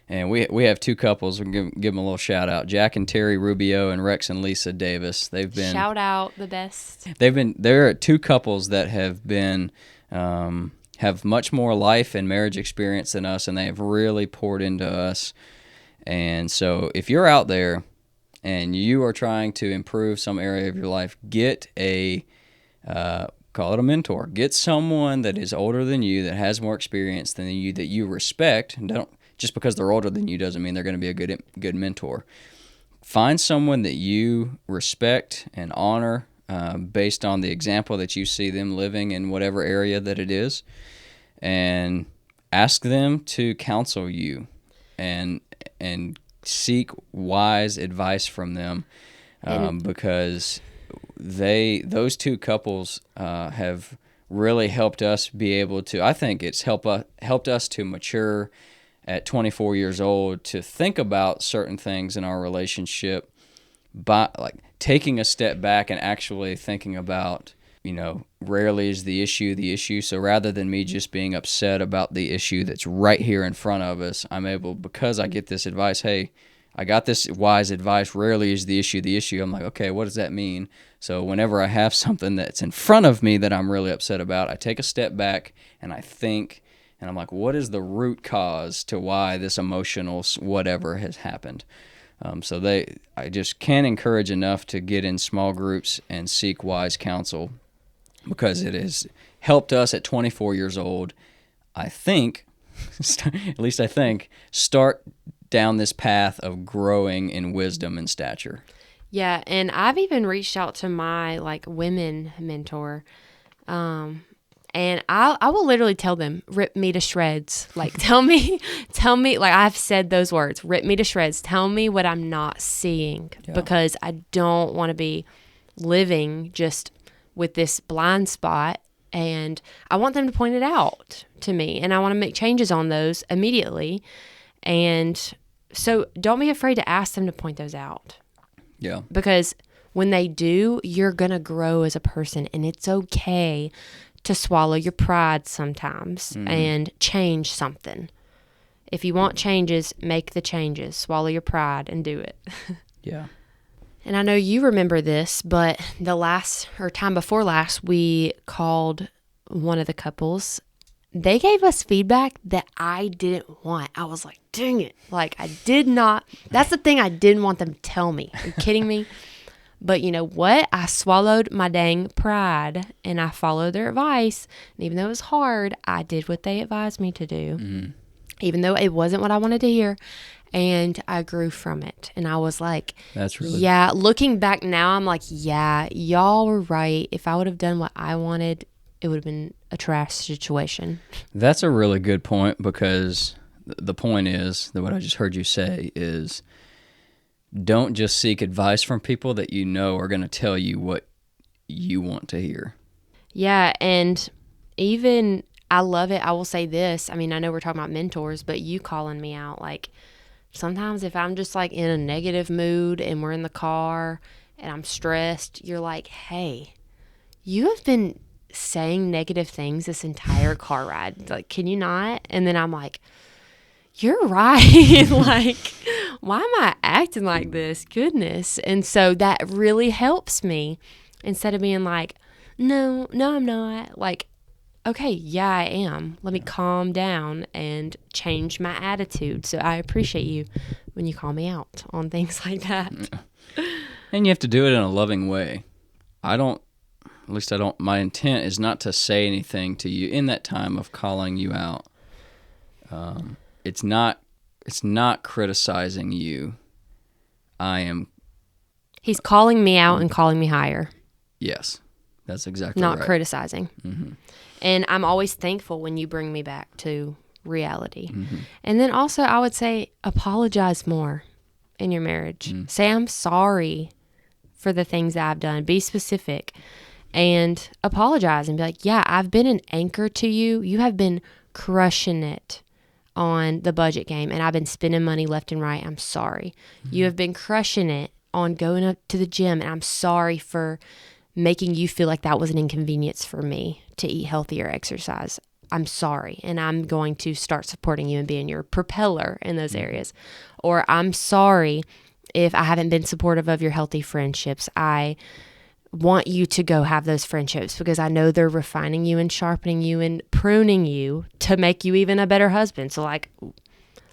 And we have two couples. We'll give them a little shout out: Jack and Terry Rubio and Rex and Lisa Davis. They've been shout out the best. They're two couples that have been have much more life and marriage experience than us, and they have really poured into us. And so, if you're out there and you are trying to improve some area of your life, get a call it a mentor. Get someone that is older than you, that has more experience than you, that you respect. And don't just because they're older than you doesn't mean they're going to be a good mentor. Find someone that you respect and honor based on the example that you see them living in whatever area that it is, and ask them to counsel you and seek wise advice from them, because those two couples have really helped us be able to, I think it's helped us to mature at 24 years old, to think about certain things in our relationship by like taking a step back and actually thinking about, rarely is the issue. So rather than me just being upset about the issue that's right here in front of us, I'm able, because I get this advice, hey, I got this wise advice, rarely is the issue. I'm like, okay, what does that mean? So whenever I have something that's in front of me that I'm really upset about, I take a step back and I think, and I'm like, what is the root cause to why this emotional whatever has happened? So I just can't encourage enough to get in small groups and seek wise counsel, because it has helped us at 24 years old, I think, at least I think, start down this path of growing in wisdom and stature. Yeah, and I've even reached out to my women mentor, and I will literally tell them, rip me to shreds. Tell me, I've said those words, rip me to shreds. Tell me what I'm not seeing, because I don't want to be living just with this blind spot, and I want them to point it out to me, and I want to make changes on those immediately. And so don't be afraid to ask them to point those out. Yeah. Because when they do, you're going to grow as a person, and it's okay to swallow your pride sometimes and change something. If you want changes, make the changes. Swallow your pride and do it. Yeah. And I know you remember this, but time before last, we called one of the couples. They gave us feedback that I didn't want. I was like, dang it. I did not. That's the thing I didn't want them to tell me. Are you kidding me? But you know what? I swallowed my dang pride, and I followed their advice. And even though it was hard, I did what they advised me to do, even though it wasn't what I wanted to hear. And I grew from it. And I was like, that's really, yeah, looking back now, I'm like, yeah, y'all were right. If I would have done what I wanted, it would have been a trash situation. That's a really good point, because the point is that what I just heard you say is, don't just seek advice from people that you know are going to tell you what you want to hear. Yeah, and even, I love it. I will say this. I mean, I know we're talking about mentors, but you calling me out, sometimes if I'm just in a negative mood and we're in the car and I'm stressed, you're like, hey, you have been saying negative things this entire car ride. Can you not? And then I'm like, you're right. Why am I acting like this? Goodness. And so that really helps me, instead of being like, no, I'm not. Okay, yeah, I am. Let me calm down and change my attitude. So I appreciate you when you call me out on things like that. And you have to do it in a loving way. My intent is not to say anything to you in that time of calling you out. It's not criticizing you. He's calling me out and calling me higher. Yes. That's exactly not right. criticizing. Mm-hmm. And I'm always thankful when you bring me back to reality. Mm-hmm. And then also, I would say apologize more in your marriage. Mm. Say, I'm sorry for the things that I've done. Be specific and apologize and be like, yeah, I've been an anchor to you. You have been crushing it on the budget game, and I've been spending money left and right. I'm sorry. Mm-hmm. You have been crushing it on going up to the gym, and I'm sorry for making you feel like that was an inconvenience for me to eat healthy or exercise. I'm sorry, and I'm going to start supporting you and being your propeller in those areas. Or I'm sorry if I haven't been supportive of your healthy friendships. I want you to go have those friendships because I know they're refining you and sharpening you and pruning you to make you even a better husband. So, like,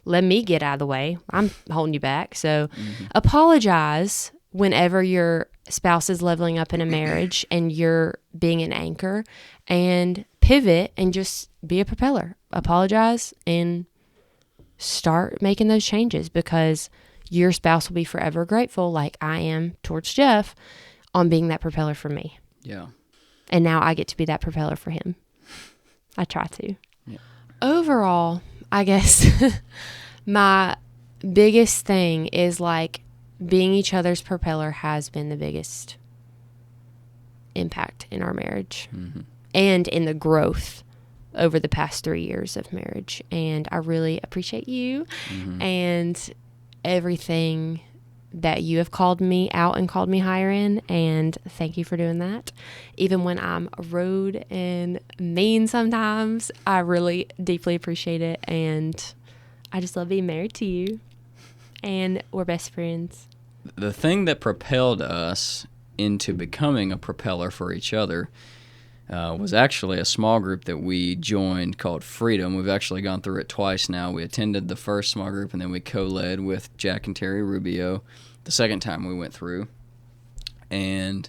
let me get out of the way. I'm holding you back. So apologize whenever your spouse is leveling up in a marriage and you're being an anchor, and pivot and just be a propeller. Apologize and start making those changes, because your spouse will be forever grateful, like I am towards Jeff, on being that propeller for me. Yeah. And now I get to be that propeller for him. I try to. Yeah. Overall, I guess my biggest thing is like being each other's propeller has been the biggest impact in our marriage and in the growth over the past 3 years of marriage. And I really appreciate you and everything that you have called me out and called me higher in. And thank you for doing that. Even when I'm rude and mean sometimes, I really deeply appreciate it. And I just love being married to you. And we're best friends. The thing that propelled us into becoming a propeller for each other was actually a small group that we joined called Freedom. We've actually gone through it twice now. We attended the first small group, and then we co-led with Jack and Terry Rubio the second time we went through. And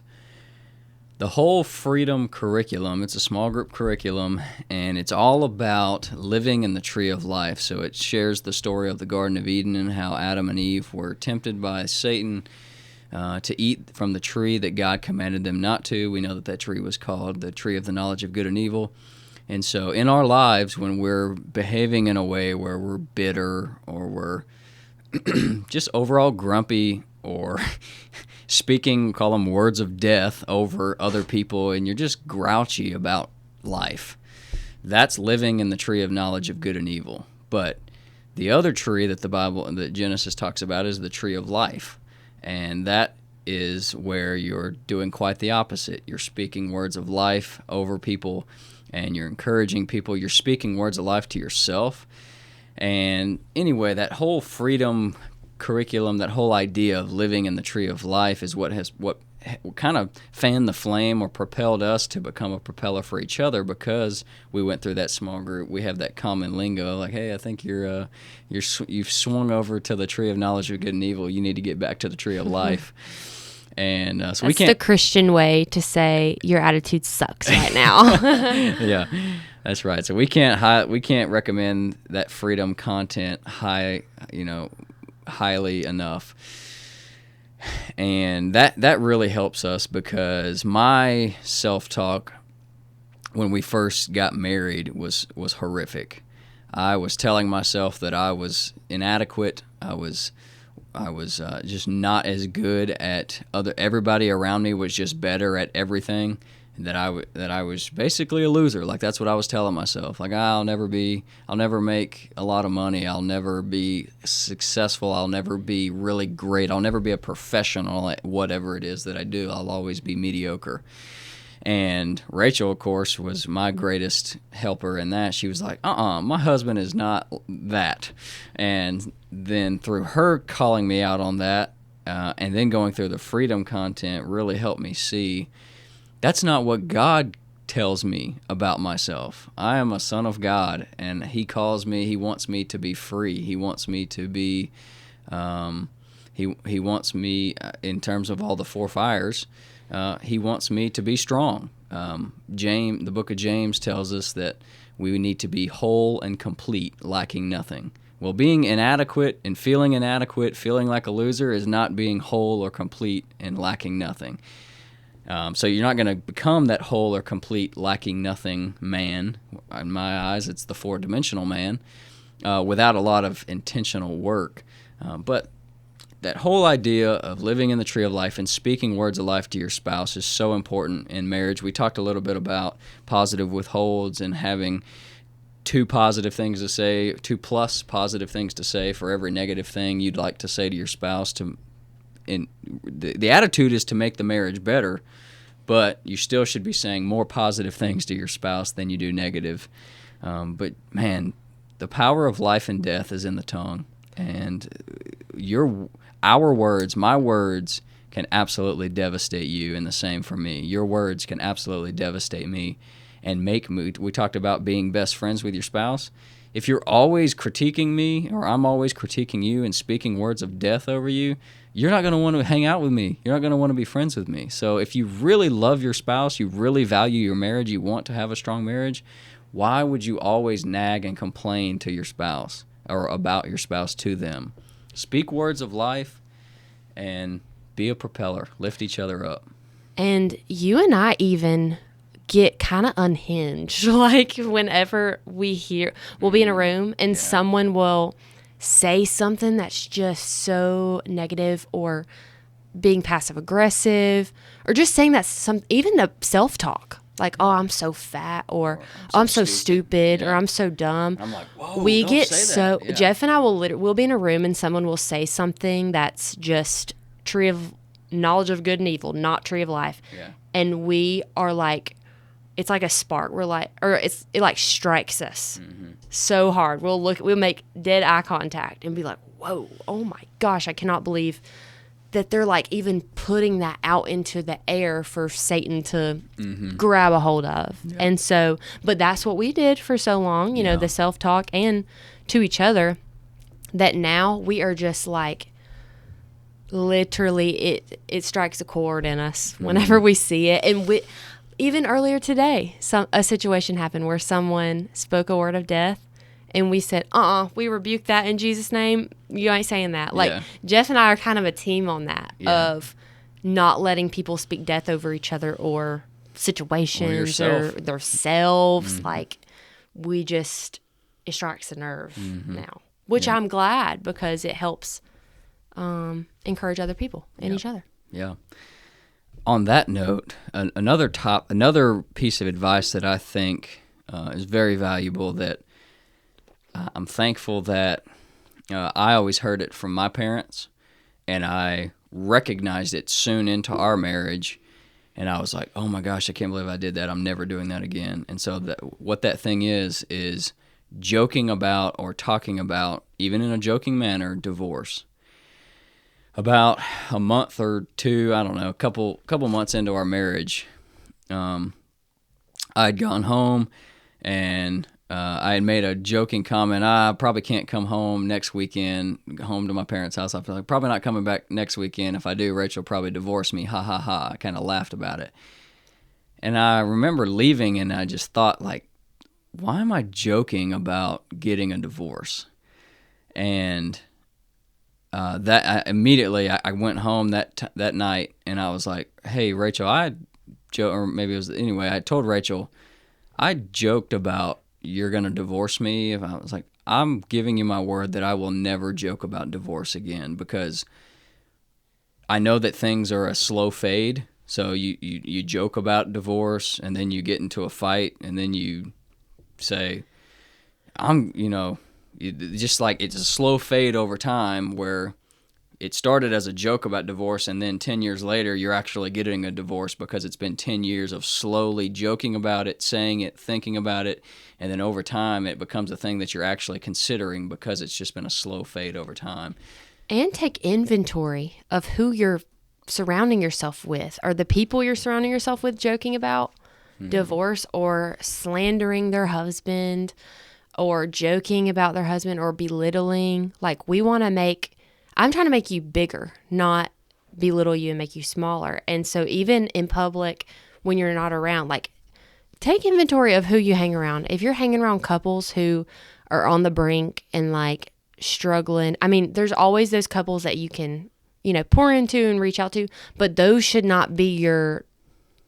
the whole Freedom curriculum, it's a small group curriculum, and it's all about living in the tree of life. So it shares the story of the Garden of Eden and how Adam and Eve were tempted by Satan to eat from the tree that God commanded them not to. We know that that tree was called the tree of the knowledge of good and evil. And so in our lives, when we're behaving in a way where we're bitter or we're just overall grumpy or speaking, call them words of death over other people, and you're just grouchy about life, that's living in the tree of knowledge of good and evil. But the other tree that that Genesis talks about is the tree of life. And that is where you're doing quite the opposite. You're speaking words of life over people, and you're encouraging people. You're speaking words of life to yourself. And anyway, that whole Freedom curriculum, that whole idea of living in the tree of life is what kind of fanned the flame or propelled us to become a propeller for each other, because we went through that small group. We have that common lingo, like, hey, I think you've swung over to the tree of knowledge of good and evil. You need to get back to the tree of life. And so we can't. That's the Christian way to say your attitude sucks right now. Yeah, that's right. So we can't recommend that Freedom content highly enough. And that really helps us, because my self-talk when we first got married was horrific. I was telling myself that I was inadequate. I was just not as good at everybody around me was just better at everything. That I was basically a loser. Like, that's what I was telling myself. Like, I'll never make a lot of money. I'll never be successful. I'll never be really great. I'll never be a professional at whatever it is that I do. I'll always be mediocre. And Rachel, of course, was my greatest helper in that. She was like, my husband is not that. And then through her calling me out on that, and then going through the Freedom content really helped me see that's not what God tells me about myself. I am a son of God, and He calls me. He wants me to be free. He wants me to be. He wants me in terms of all the four fires. He wants me to be strong. The book of James tells us that we need to be whole and complete, lacking nothing. Well, being inadequate and feeling inadequate, feeling like a loser, is not being whole or complete and lacking nothing. So you're not going to become that whole or complete lacking nothing man. In my eyes, it's the 4-dimensional man without a lot of intentional work. But that whole idea of living in the tree of life and speaking words of life to your spouse is so important in marriage. We talked a little bit about positive withholds and having 2 positive things to say, 2 plus positive things to say for every negative thing you'd like to say to your spouse. The attitude is to make the marriage better, but you still should be saying more positive things to your spouse than you do negative. But man, the power of life and death is in the tongue, and our words, my words, can absolutely devastate you, and the same for me. Your words can absolutely devastate me and make me. We talked about being best friends with your spouse. If you're always critiquing me, or I'm always critiquing you and speaking words of death over you, you're not going to want to hang out with me. You're not going to want to be friends with me. So if you really love your spouse, you really value your marriage, you want to have a strong marriage, why would you always nag and complain to your spouse or about your spouse to them? Speak words of life and be a propeller. Lift each other up. And you and I even get kind of unhinged. Like whenever we'll be in a room and someone will say something that's just so negative, or being passive aggressive, or just saying that even the self-talk. Like, oh, I'm so fat, or I'm so stupid, or I'm so dumb. I'm like, whoa, we don't get say so that. Yeah. Jeff and I we'll be in a room and someone will say something that's just tree of knowledge of good and evil, not tree of life. Yeah. And we are like, it's like a spark. We're like, or it like strikes us so hard. We'll make dead eye contact and be like, whoa, oh my gosh, I cannot believe that they're like even putting that out into the air for Satan to grab a hold of. Yeah. And so, but that's what we did for so long, you know, the self-talk and to each other, that now we are just like, literally it strikes a chord in us whenever we see it. And even earlier today, a situation happened where someone spoke a word of death, and we said, we rebuke that in Jesus' name. You ain't saying that. Like, Jeff and I are kind of a team on that, of not letting people speak death over each other or situations or themselves. Like, it strikes a nerve now, which I'm glad, because it helps encourage other people and each other. Yeah. On that note, another piece of advice that I think is very valuable, that I'm thankful that I always heard it from my parents, and I recognized it soon into our marriage, and I was like, oh my gosh, I can't believe I did that. I'm never doing that again. And so what that thing is joking about or talking about, even in a joking manner, divorce. About a month or two, I don't know, a couple months into our marriage, I'd gone home, and I had made a joking comment. I probably can't come home next weekend, home to my parents' house. I'm like, probably not coming back next weekend. If I do, Rachel will probably divorce me. Ha, ha, ha. I kind of laughed about it. And I remember leaving, and I just thought, like, why am I joking about getting a divorce? And immediately I went home that night, and I was like, hey, Rachel, I told Rachel, I joked about you're going to divorce me. I was like, I'm giving you my word that I will never joke about divorce again, because I know that things are a slow fade. So you joke about divorce, and then you get into a fight, and then you say, just like it's a slow fade over time, where it started as a joke about divorce, and then 10 years later, you're actually getting a divorce because it's been 10 years of slowly joking about it, saying it, thinking about it, and then over time, it becomes a thing that you're actually considering, because it's just been a slow fade over time. And take inventory of who you're surrounding yourself with. Are the people you're surrounding yourself with joking about divorce, or slandering their husband, or joking about their husband, or belittling? Like, I'm trying to make you bigger, not belittle you and make you smaller. And so even in public, when you're not around, like, take inventory of who you hang around. If you're hanging around couples who are on the brink and like struggling, I mean, there's always those couples that you can, pour into and reach out to, but those should not be your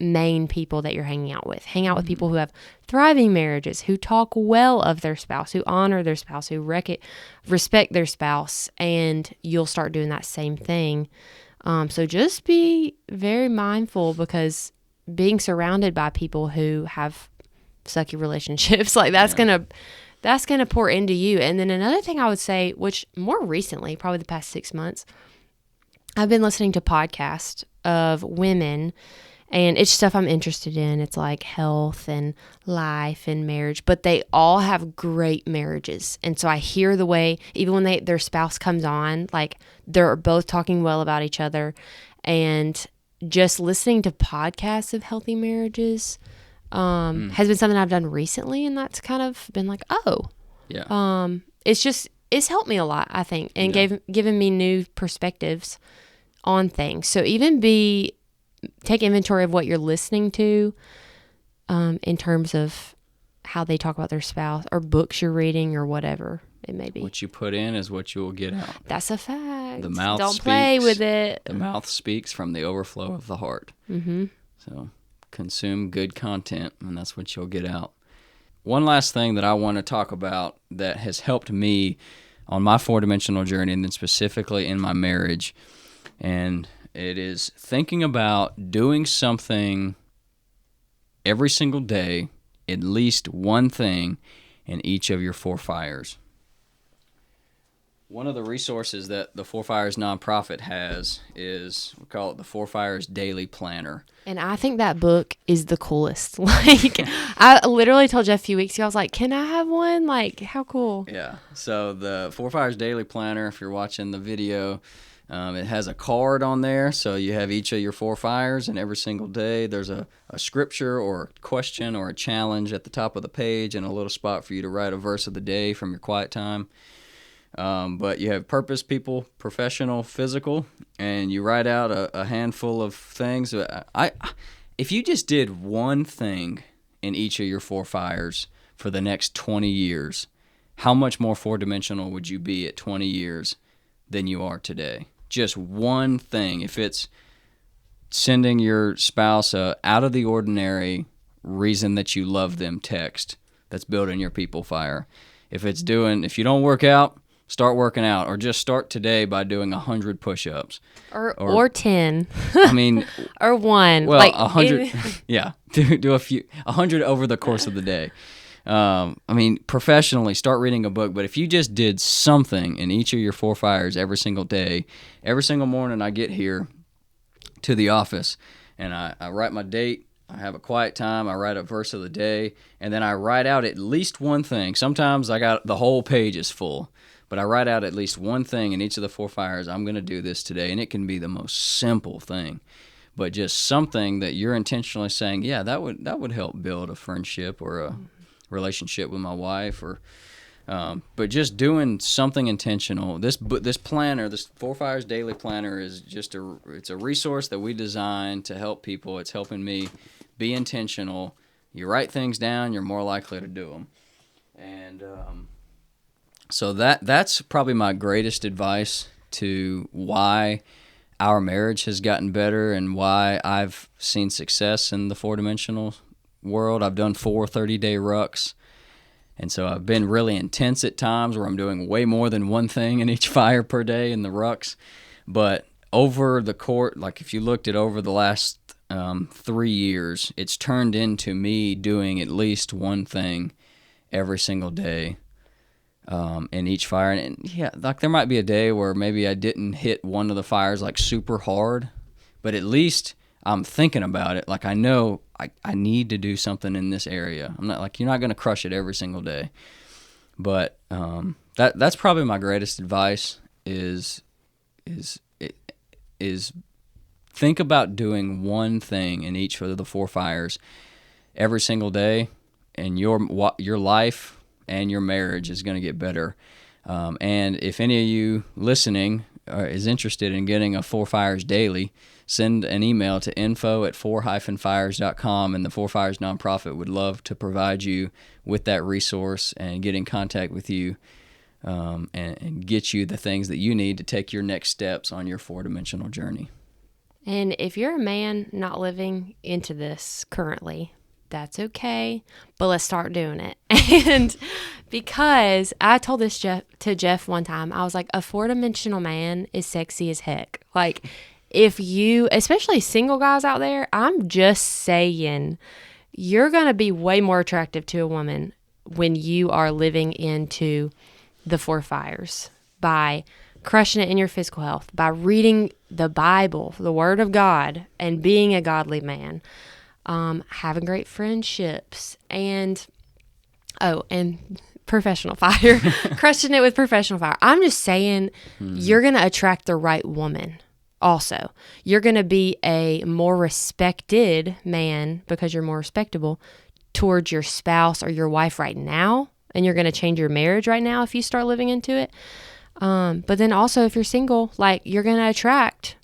main people that you're hanging out with. Hang out with people who have thriving marriages, who talk well of their spouse, who honor their spouse, who respect their spouse, and you'll start doing that same thing. So just be very mindful, because being surrounded by people who have sucky relationships, like that's gonna pour into you. And then another thing I would say, which more recently, probably the past 6 months, I've been listening to podcasts of women, and it's stuff I'm interested in. It's like health and life and marriage, but they all have great marriages. And so I hear the way, even when their spouse comes on, like they're both talking well about each other. And just listening to podcasts of healthy marriages has been something I've done recently, and that's kind of been like, oh, Yeah. It's helped me a lot, I think, and given me new perspectives on things. So even take inventory of what you're listening to, in terms of how they talk about their spouse, or books you're reading, or whatever it may be. What you put in is what you will get out. That's a fact. The mouth Don't speaks, play with it. The mouth speaks from the overflow of the heart. Mm-hmm. So consume good content, and that's what you'll get out. One last thing that I want to talk about that has helped me on my 4-dimensional journey, and then specifically in my marriage, and it is thinking about doing something every single day, at least one thing in each of your 4 fires. One of the resources that the 4 Fires nonprofit has is, we call it the 4 Fires Daily Planner. And I think that book is the coolest. Like, I literally told Jeff a few weeks ago, I was like, can I have one? Like, how cool. Yeah. So the 4 Fires Daily Planner, if you're watching the video, it has a card on there. So you have each of your 4 fires, and every single day there's a scripture or a question or a challenge at the top of the page, and a little spot for you to write a verse of the day from your quiet time. But you have purpose, people, professional, physical, and you write out a handful of things. If you just did one thing in each of your 4 fires for the next 20 years, how much more 4-dimensional would you be at 20 years than you are today? Just one thing. If it's sending your spouse a out of the ordinary reason that you love them text, that's building your people fire. If you don't work out, start working out, or just start today by doing 100 push-ups. Or 10. I mean, or 1. Well, like 100. Yeah, do 100 over the course of the day. I mean, professionally, start reading a book. But if you just did something in each of your 4 fires every single day, every single morning I get here to the office, and I write my date. I have a quiet time. I write a verse of the day, and then I write out at least one thing. Sometimes I got the whole page is full. But I write out at least one thing in each of the 4 fires. I'm going to do this today, and it can be the most simple thing, but just something that you're intentionally saying, yeah, that would help build a friendship or a relationship with my wife, or but just doing something intentional. This planner, this 4 Fires Daily Planner, is just it's a resource that we designed to help people. It's helping me be intentional. You write things down, you're more likely to do them, and so that's probably my greatest advice to why our marriage has gotten better and why I've seen success in the 4-dimensional world. I've done 4 30-day rucks, and so I've been really intense at times where I'm doing way more than one thing in each fire per day in the rucks. But over the course, like if you looked at over the last 3 years, it's turned into me doing at least one thing every single day. In each fire, and yeah, like there might be a day where maybe I didn't hit one of the fires like super hard, but at least I'm thinking about it. Like I know I need to do something in this area. I'm not like, you're not going to crush it every single day, but that's probably my greatest advice is think about doing one thing in each of the 4 fires every single day, and your life and your marriage is going to get better. And if any of you listening is interested in getting a 4 Fires Daily, send an email to info@4-fires.com, and the 4 Fires nonprofit would love to provide you with that resource and get in contact with you and get you the things that you need to take your next steps on your 4-dimensional journey. And if you're a man not living into this currently, that's okay, but let's start doing it. And because I told this to Jeff one time, I was like, a 4-dimensional man is sexy as heck. Like, if you, especially single guys out there, I'm just saying, you're going to be way more attractive to a woman when you are living into the 4 fires by crushing it in your physical health, by reading the Bible, the Word of God, and being a godly man. Having great friendships, and professional fire, crushing it with professional fire. I'm just saying, you're going to attract the right woman. Also, you're going to be a more respected man because you're more respectable towards your spouse or your wife right now, and you're going to change your marriage right now if you start living into it. But then also, if you're single, like, you're going to attract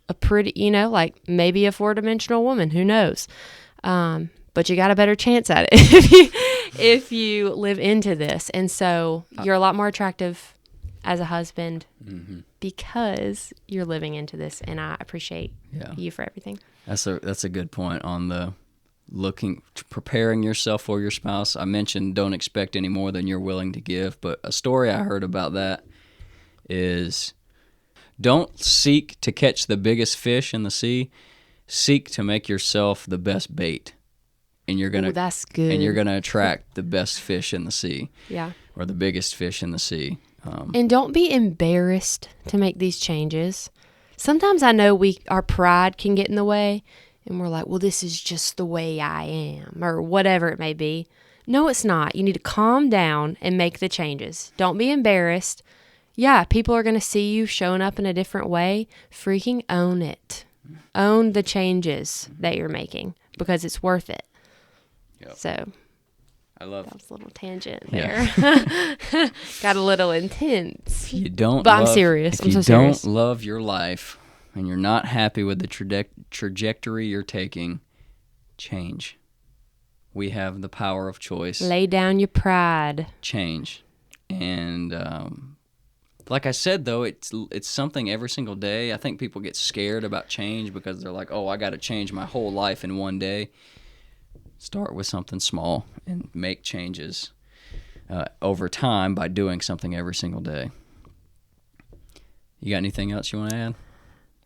a pretty, like maybe a 4-dimensional woman, who knows? But you got a better chance at it if you live into this. And so you're a lot more attractive as a husband because you're living into this. And I appreciate you for everything. That's a good point on the preparing yourself for your spouse. I mentioned don't expect any more than you're willing to give, but a story I heard about that is, don't seek to catch the biggest fish in the sea. Seek to make yourself the best bait, and you're gonna. That's good. And you're gonna attract the best fish in the sea. Yeah. Or the biggest fish in the sea. And don't be embarrassed to make these changes. Sometimes I know our pride can get in the way, and we're like, well, this is just the way I am, or whatever it may be. No, it's not. You need to calm down and make the changes. Don't be embarrassed. Yeah, people are going to see you showing up in a different way. Freaking own it. Own the changes that you're making because it's worth it. Yep. So, that was a little tangent there. Yeah. Got a little intense. I'm serious. If you don't love your life and you're not happy with the trajectory you're taking, change. We have the power of choice. Lay down your pride. Change. And like I said, though, it's something every single day. I think people get scared about change because they're like, oh, I got to change my whole life in one day. Start with something small and make changes over time by doing something every single day. You got anything else you want to add?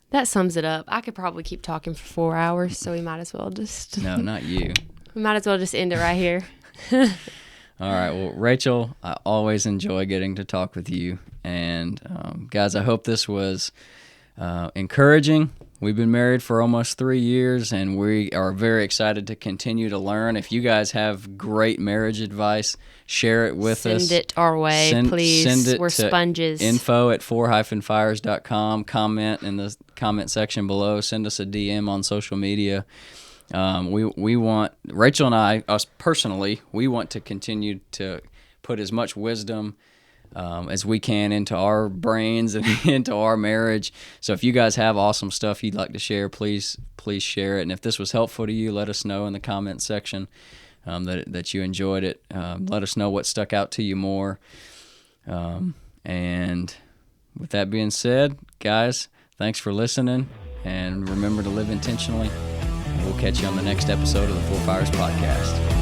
That sums it up. I could probably keep talking for 4 hours, so we might as well just... No, not you. We might as well just end it right here. All right. Well, Rachel, I always enjoy getting to talk with you. And guys, I hope this was encouraging. We've been married for almost 3 years, and we are very excited to continue to learn. If you guys have great marriage advice, share it with us. Send it our way, please. Send it We're to sponges. info@4-fires.com. Comment in the comment section below. Send us a DM on social media. We want, Rachel and I, us personally, we want to continue to put as much wisdom as we can into our brains and into our marriage. So if you guys have awesome stuff you'd like to share, please share it. And if this was helpful to you, let us know in the comment section that you enjoyed it. Let us know what stuck out to you more. And with that being said, guys, thanks for listening, and remember to live intentionally. We'll catch you on the next episode of the 4 Fires Podcast.